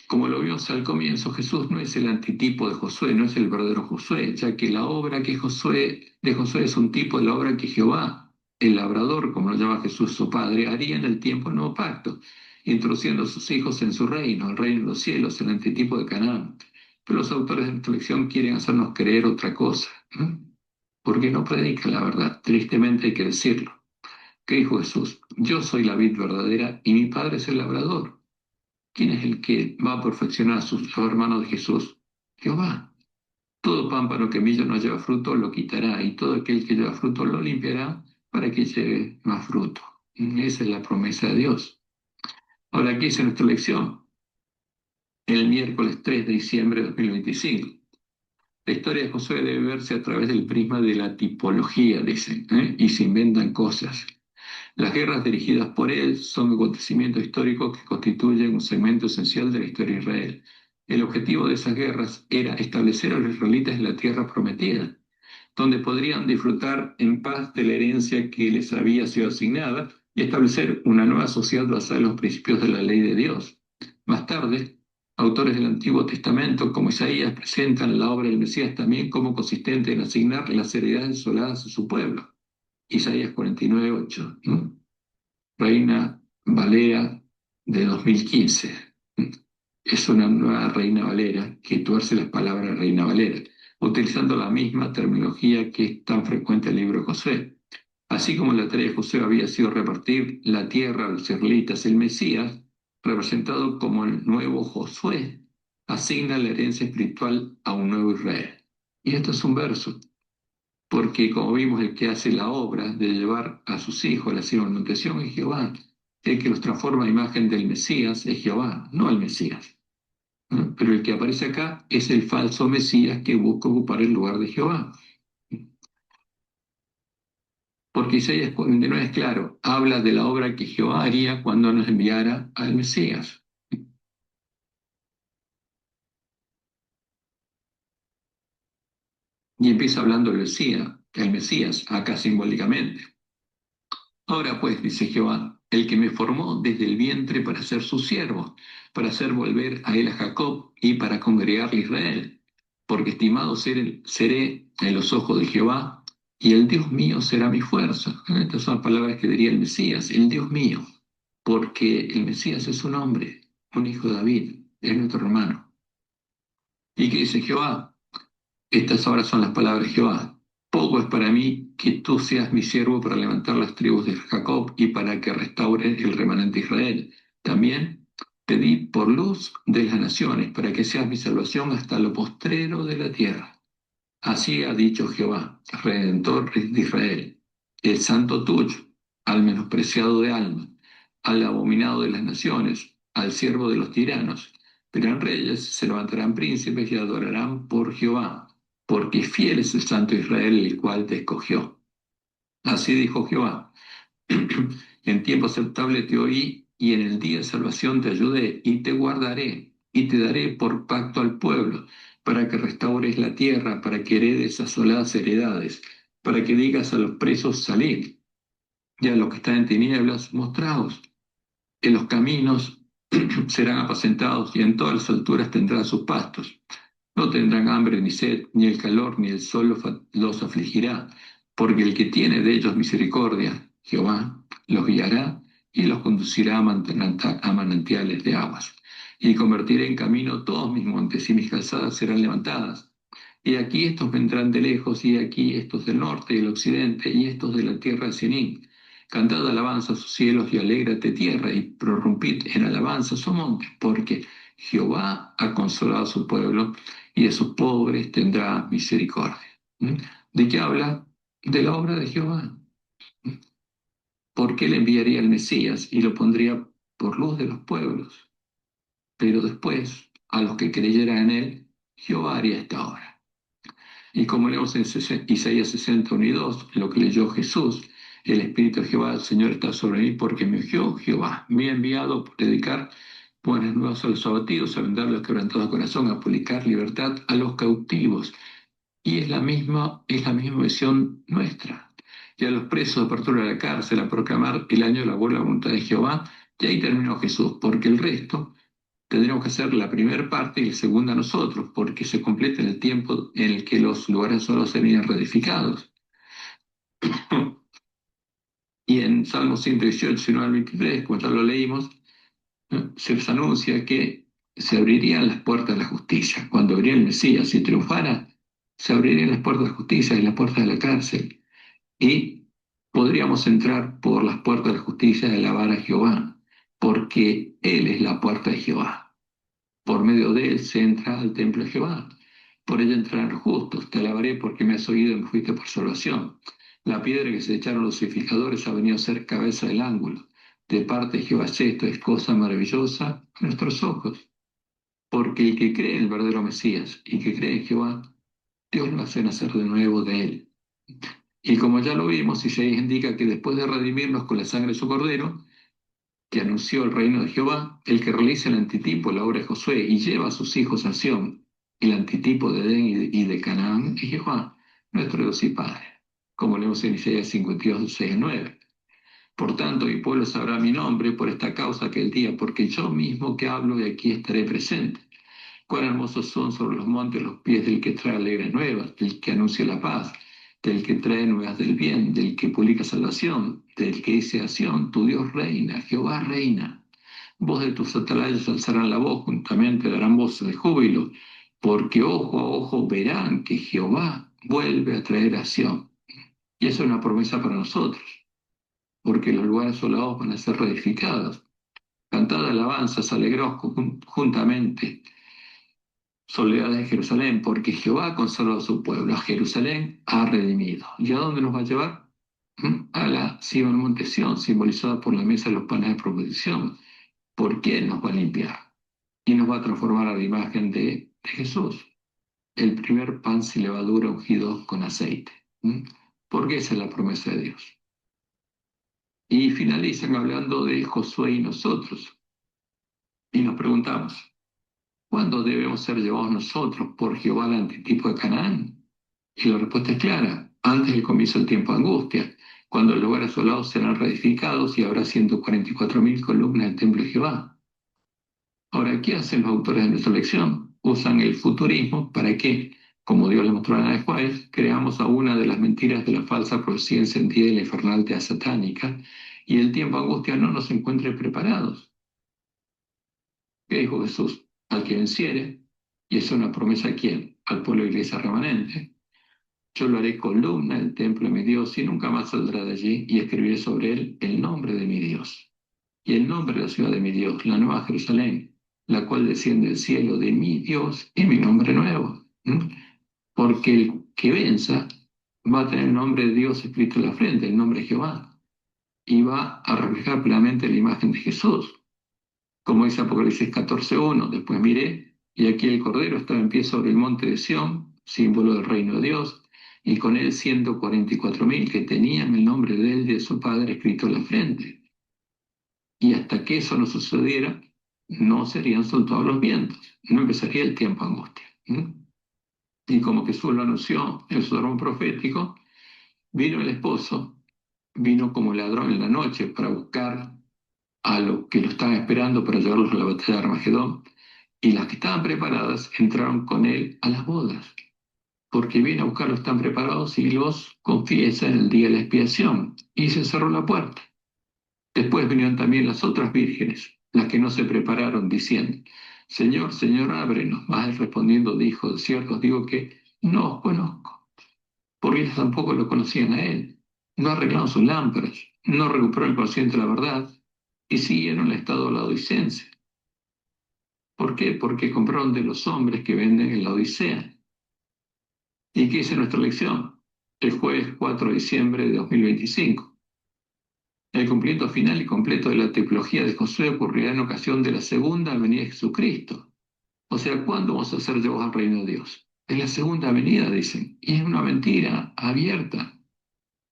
Como lo vimos al comienzo, Jesús no es el antitipo de Josué, no es el verdadero Josué, ya que la obra de Josué es un tipo de la obra que Jehová, el labrador, como lo llama Jesús su padre, haría en el tiempo del nuevo pacto, introduciendo a sus hijos en su reino, el reino de los cielos, el antitipo de Canaán. Pero los autores de nuestra lección quieren hacernos creer otra cosa, ¿no? Porque no predican la verdad, tristemente hay que decirlo. ¿Qué dijo Jesús? Yo soy la vid verdadera y mi padre es el labrador. ¿Quién es el que va a perfeccionar a sus hermanos de Jesús? Jehová. Todo pámpano que en mí no lleva fruto lo quitará y todo aquel que lleva fruto lo limpiará para que lleve más fruto. Esa es la promesa de Dios. Ahora, aquí es nuestra lección, el miércoles 3 de diciembre de 2025. La historia de Josué debe verse a través del prisma de la tipología, dicen, y se inventan cosas. Las guerras dirigidas por él son acontecimientos históricos que constituyen un segmento esencial de la historia de Israel. El objetivo de esas guerras era establecer a los israelitas en la tierra prometida, donde podrían disfrutar en paz de la herencia que les había sido asignada y establecer una nueva sociedad basada en los principios de la ley de Dios. Más tarde, autores del Antiguo Testamento como Isaías presentan la obra del Mesías también como consistente en asignar las heredades desoladas a su pueblo. Isaías 49:8, ¿no? Reina Valera de 2015. Es una nueva Reina Valera que tuerce las palabras Reina Valera, utilizando la misma terminología que es tan frecuente en el libro de Josué. Así como la tarea de Josué había sido repartir la tierra a los israelitas, el Mesías, representado como el nuevo Josué, asigna la herencia espiritual a un nuevo Israel. Y esto es un verso, porque como vimos, el que hace la obra de llevar a sus hijos a la cimentación es Jehová. El que los transforma a imagen del Mesías es Jehová, no el Mesías. ¿No? Pero el que aparece acá es el falso Mesías que busca ocupar el lugar de Jehová. Porque Isaías 49 es claro, habla de la obra que Jehová haría cuando nos enviara al Mesías. Y empieza hablando del Mesías, el Mesías, acá simbólicamente. Ahora pues, dice Jehová, el que me formó desde el vientre para ser su siervo, para hacer volver a él a Jacob y para congregarle a Israel. Porque estimado seré en los ojos de Jehová, y el Dios mío será mi fuerza. Estas son las palabras que diría el Mesías, el Dios mío. Porque el Mesías es un hombre, un hijo de David, es nuestro hermano. ¿Y qué dice Jehová? Estas ahora son las palabras de Jehová. Poco es para mí que tú seas mi siervo para levantar las tribus de Jacob y para que restaure el remanente de Israel. También pedí por luz de las naciones, para que seas mi salvación hasta lo postrero de la tierra. Así ha dicho Jehová, Redentor de Israel, el santo tuyo, al menospreciado de alma, al abominado de las naciones, al siervo de los tiranos. Verán reyes, se levantarán príncipes y adorarán por Jehová, porque fiel es el santo Israel, el cual te escogió. Así dijo Jehová, en tiempo aceptable te oí, y en el día de salvación te ayudé, y te guardaré, y te daré por pacto al pueblo, para que restaures la tierra, para que heredes asoladas heredades, para que digas a los presos salid, y a los que están en tinieblas mostraos. En los caminos serán apacentados, y en todas las alturas tendrán sus pastos. No tendrán hambre ni sed, ni el calor ni el sol los afligirá, porque el que tiene de ellos misericordia, Jehová, los guiará y los conducirá a manantiales de aguas. Y convertiré en camino todos mis montes, y mis calzadas serán levantadas. Y aquí estos vendrán de lejos, y aquí estos del norte y del occidente, y estos de la tierra de Sinim. Cantad alabanza a sus cielos y alégrate tierra, y prorrumpid en alabanza a su monte, porque Jehová ha consolado a su pueblo y de sus pobres tendrá misericordia. ¿Mm? ¿De qué habla? De la obra de Jehová. ¿Mm? Porque él enviaría al Mesías y lo pondría por luz de los pueblos, pero después, a los que creyeran en él, Jehová haría esta obra. Y como leemos en Isaías 61:2, lo que leyó Jesús, el Espíritu de Jehová, el Señor está sobre mí porque me ungió Jehová, me ha enviado por predicar buenas nuevas a los abatidos, a vendar a los quebrantados de corazón, a publicar libertad a los cautivos. Y es la misma visión nuestra. Y a los presos, apertura de la cárcel, a proclamar el año de la buena voluntad de Jehová, y ahí terminó Jesús, porque el resto tendríamos que hacer la primera parte y la segunda nosotros, porque se completa el tiempo en el que los lugares solo serían reedificados. Y en Salmo 118, 19 al 23, como ya lo leímos, se les anuncia que se abrirían las puertas de la justicia. Cuando abriera el Mesías y triunfara, se abrirían las puertas de la justicia y las puertas de la cárcel. Y podríamos entrar por las puertas de la justicia y alabar a Jehová, porque Él es la puerta de Jehová. Por medio de Él se entra al templo de Jehová. Por ella entrarán los justos. Te alabaré porque me has oído y me fuiste por salvación. La piedra que se echaron los edificadores ha venido a ser cabeza del ángulo. De parte de Jehová esto es cosa maravillosa a nuestros ojos. Porque el que cree en el verdadero Mesías y que cree en Jehová, Dios lo hace nacer de nuevo de él Y como ya lo vimos, Isaías indica que después de redimirnos con la sangre de su cordero, que anunció el reino de Jehová, el que realiza el antitipo, la obra de Josué, y lleva a sus hijos a Sión, el antitipo de Edén y de Canaán, es Jehová, nuestro Dios y Padre, como leemos en Isaías 52, 6 a 9. Por tanto, mi pueblo sabrá mi nombre por esta causa aquel día, porque yo mismo que hablo de aquí estaré presente. Cuán hermosos son sobre los montes los pies del que trae alegres nuevas, del que anuncia la paz, del que trae nuevas del bien, del que publica salvación, del que dice a Sión, tu Dios reina, Jehová reina. Voz de tus atalayas alzarán la voz, juntamente darán voces de júbilo, porque ojo a ojo verán que Jehová vuelve a traer a Sión. Y eso es una promesa para nosotros, porque los lugares asolados van a ser reedificados. Cantad alabanzas, alegraos juntamente, soledad de Jerusalén, porque Jehová ha consolado a su pueblo, a Jerusalén ha redimido. ¿Y a dónde nos va a llevar? A la Sion, monte Sión, simbolizada por la mesa de los panes de proposición. ¿Por qué nos va a limpiar? Y nos va a transformar a la imagen de Jesús, el primer pan sin levadura ungido con aceite. Porque esa es la promesa de Dios. Y finalizan hablando de Josué y nosotros. Y nos preguntamos, ¿cuándo debemos ser llevados nosotros por Jehová al antitipo de Canaán? Y la respuesta es clara, antes del comienzo del tiempo de angustia, cuando los lugares asolados serán reedificados y habrá 144.000 columnas del templo de Jehová. Ahora, ¿qué hacen los autores de nuestra lección? Usan el futurismo para que, como Dios le mostró a Ana de Juárez, creamos a una de las mentiras de la falsa profecía encendida y la infernal tea satánica, y el tiempo de angustia no nos encuentre preparados. ¿Qué dijo Jesús? Al que venciere, y es una promesa a quién, al pueblo de la iglesia remanente, yo lo haré columna del templo de mi Dios y nunca más saldrá de allí y escribiré sobre él el nombre de mi Dios y el nombre de la ciudad de mi Dios, la nueva Jerusalén, la cual desciende del cielo de mi Dios y mi nombre nuevo. Porque el que venza va a tener el nombre de Dios escrito en la frente, el nombre de Jehová, y va a reflejar plenamente la imagen de Jesús. Como dice Apocalipsis 14:1, después miré, y aquí el Cordero estaba en pie sobre el monte de Sión, símbolo del reino de Dios, y con él 144.000 que tenían el nombre de él y de su padre escrito en la frente. Y hasta que eso no sucediera, no serían soltados los vientos, no empezaría el tiempo de angustia. Y como Jesús lo anunció en su sermón profético, vino el esposo, vino como ladrón en la noche para buscar a los que lo estaban esperando para llevarlos a la batalla de Armagedón. Y las que estaban preparadas entraron con él a las bodas, porque viene a buscarlos tan preparados y los confiesa en el día de la expiación. Y se cerró la puerta. Después vinieron también las otras vírgenes, las que no se prepararon, diciendo, Señor, Señor, ábrenos. Mas él respondiendo dijo, de cierto os digo que no os conozco, porque ellos tampoco lo conocían a él. No arreglaron sus lámparas, no recuperaron el conocimiento de la verdad, y siguieron el estado laodicense. ¿Por qué? Porque compraron de los hombres que venden en la Odisea. ¿Y qué dice nuestra lección? El jueves 4 de diciembre de 2025. El cumplimiento final y completo de la teología de Josué ocurrirá en ocasión de la segunda venida de Jesucristo. O sea, ¿cuándo vamos a ser llevados al reino de Dios? En la segunda venida, dicen. Y es una mentira abierta.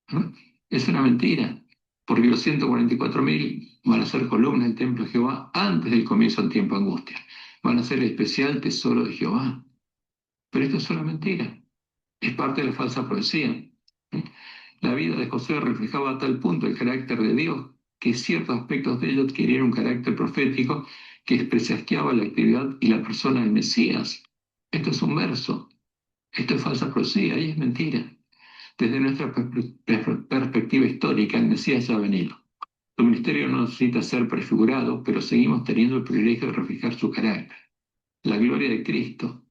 ¿No? Es una mentira. Porque los 144.000 van a ser columnas del templo de Jehová antes del comienzo del tiempo de angustia. Van a ser el especial tesoro de Jehová. Pero esto es una mentira. Es parte de la falsa profecía. La vida de Josué reflejaba a tal punto el carácter de Dios que ciertos aspectos de ello adquirieron un carácter profético que presagiaba la actividad y la persona del Mesías. Esto es un verso, esto es falsa profecía y es mentira. Desde nuestra perspectiva histórica, el Mesías ya ha venido. Su ministerio no necesita ser prefigurado, pero seguimos teniendo el privilegio de reflejar su carácter. La gloria de Cristo,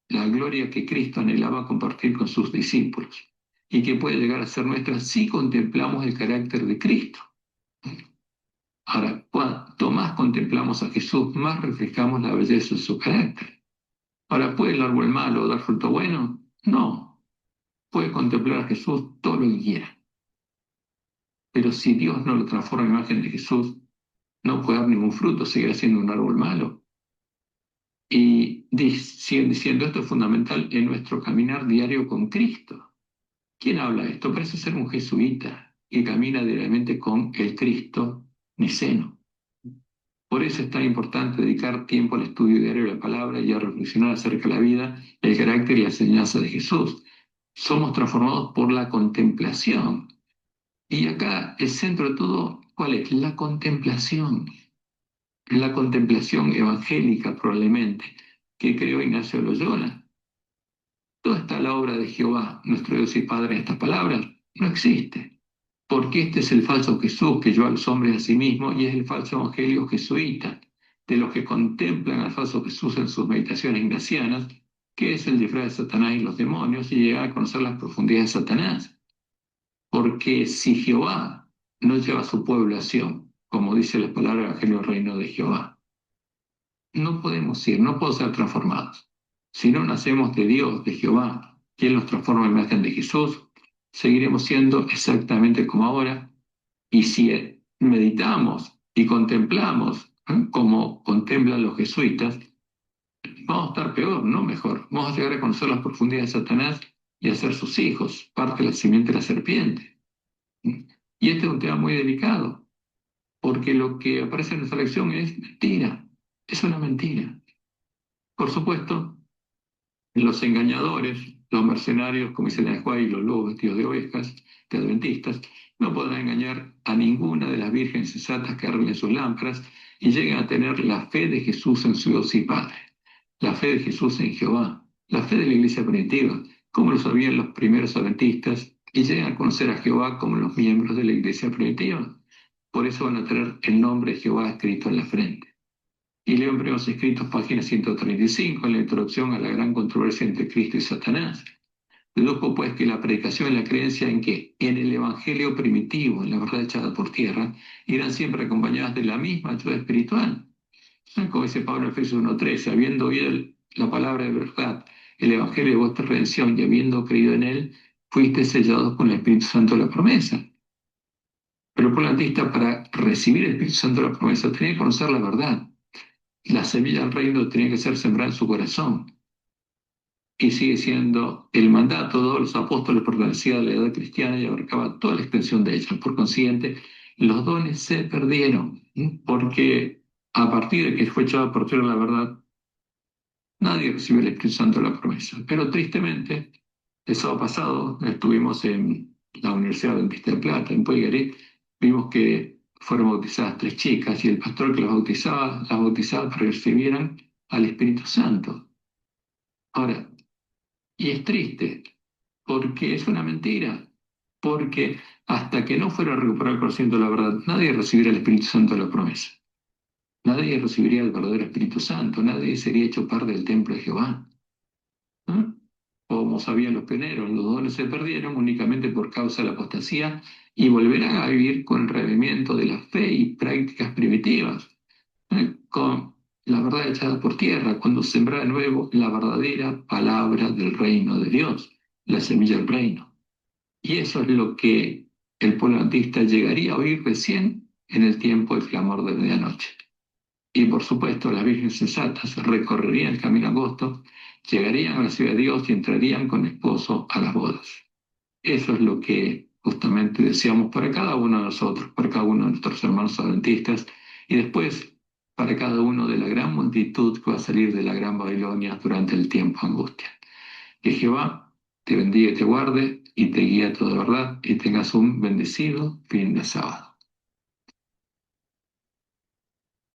la gloria que Cristo anhelaba compartir con sus discípulos y que puede llegar a ser nuestra si contemplamos el carácter de Cristo. Ahora, cuanto más contemplamos a Jesús, más reflejamos la belleza de su carácter. Ahora, ¿puede el árbol malo dar fruto bueno? No. Puede contemplar a Jesús todo lo que quiera. Pero si Dios no lo transforma en imagen de Jesús, no puede dar ningún fruto, seguirá siendo un árbol malo. Y siguen diciendo esto es fundamental en nuestro caminar diario con Cristo. ¿Quién habla esto? Parece ser un jesuita que camina diariamente con el Cristo niceno. Por eso es tan importante dedicar tiempo al estudio diario de la palabra y a reflexionar acerca de la vida, el carácter y la enseñanza de Jesús. Somos transformados por la contemplación. Y acá el centro de todo, ¿cuál es? La contemplación. La contemplación evangélica probablemente, que creó Ignacio de Loyola. ¿Dónde está la obra de Jehová, nuestro Dios y Padre, en estas palabras? No existe. Porque este es el falso Jesús que lleva a los hombres a sí mismo y es el falso evangelio jesuita, de los que contemplan al falso Jesús en sus meditaciones ignacianas, que es el disfraz de Satanás y los demonios, y llegar a conocer las profundidades de Satanás. Porque si Jehová no lleva a su pueblo a Sión, como dice la palabra del Evangelio del Reino de Jehová, no podemos ir, no podemos ser transformados. Si no nacemos de Dios, de Jehová, quien nos transforma en imagen de Jesús, seguiremos siendo exactamente como ahora. Y si meditamos y contemplamos, como contemplan los jesuitas, vamos a estar peor, no mejor. Vamos a llegar a conocer las profundidades de Satanás y a ser sus hijos, parte de la simiente de la serpiente. Y este es un tema muy delicado, porque lo que aparece en nuestra lección es mentira, es una mentira. Por supuesto, los engañadores, los mercenarios, como dice la Juárez, y los lobos vestidos de ovejas, de adventistas, no podrán engañar a ninguna de las vírgenes sensatas que arreglen sus lámparas y lleguen a tener la fe de Jesús en su Dios y Padre, la fe de Jesús en Jehová, la fe de la iglesia primitiva, como lo sabían los primeros adventistas, y llegan a conocer a Jehová como los miembros de la iglesia primitiva. Por eso van a tener el nombre de Jehová escrito en la frente. Y leo en Primeros Escritos, página 135, en la introducción a la gran controversia entre Cristo y Satanás. Dedujo pues que la predicación y la creencia en que en el evangelio primitivo, en la verdad echada por tierra, irán siempre acompañadas de la misma ayuda espiritual. Como dice Pablo en Efesios 1:13, habiendo oído la palabra de verdad, el evangelio de vuestra redención y habiendo creído en él, fuiste sellados con el Espíritu Santo de la promesa. Pero por la antista, para recibir el Espíritu Santo de la promesa, tenía que conocer la verdad. La semilla del reino tenía que ser sembrada en su corazón. Y sigue siendo el mandato de todos los apóstoles, pertenecía a la edad cristiana y abarcaba toda la extensión de ella. Por consiguiente, los dones se perdieron, porque a partir de que fue echado a partir de la verdad, nadie recibió el Espíritu Santo de la promesa. Pero tristemente, el sábado pasado estuvimos en la Universidad Adventista de Plata, en Puigari, vimos que fueron bautizadas 3 chicas y el pastor que las bautizaba para que recibieran al Espíritu Santo. Ahora, y es triste, porque es una mentira, porque hasta que no fuera recuperado el conocimiento de la verdad, nadie recibiría el Espíritu Santo de la promesa. Nadie recibiría el verdadero Espíritu Santo, nadie sería hecho parte del templo de Jehová. ¿No? Como sabían los pioneros, los dones se perdieron únicamente por causa de la apostasía y volverán a vivir con el revivimiento de la fe y prácticas primitivas, con la verdad echada por tierra, cuando sembra de nuevo la verdadera palabra del reino de Dios, la semilla del reino. Y eso es lo que el pueblo adventista llegaría a oír recién en el tiempo del clamor de medianoche. Y por supuesto, las vírgenes sensatas recorrerían el camino angosto, llegarían a la ciudad de Dios y entrarían con esposo a las bodas. Eso es lo que justamente deseamos para cada uno de nosotros, para cada uno de nuestros hermanos adventistas, y después para cada uno de la gran multitud que va a salir de la gran Babilonia durante el tiempo de angustia. Que Jehová te bendiga y te guarde y te guíe a toda verdad y tengas un bendecido fin de sábado.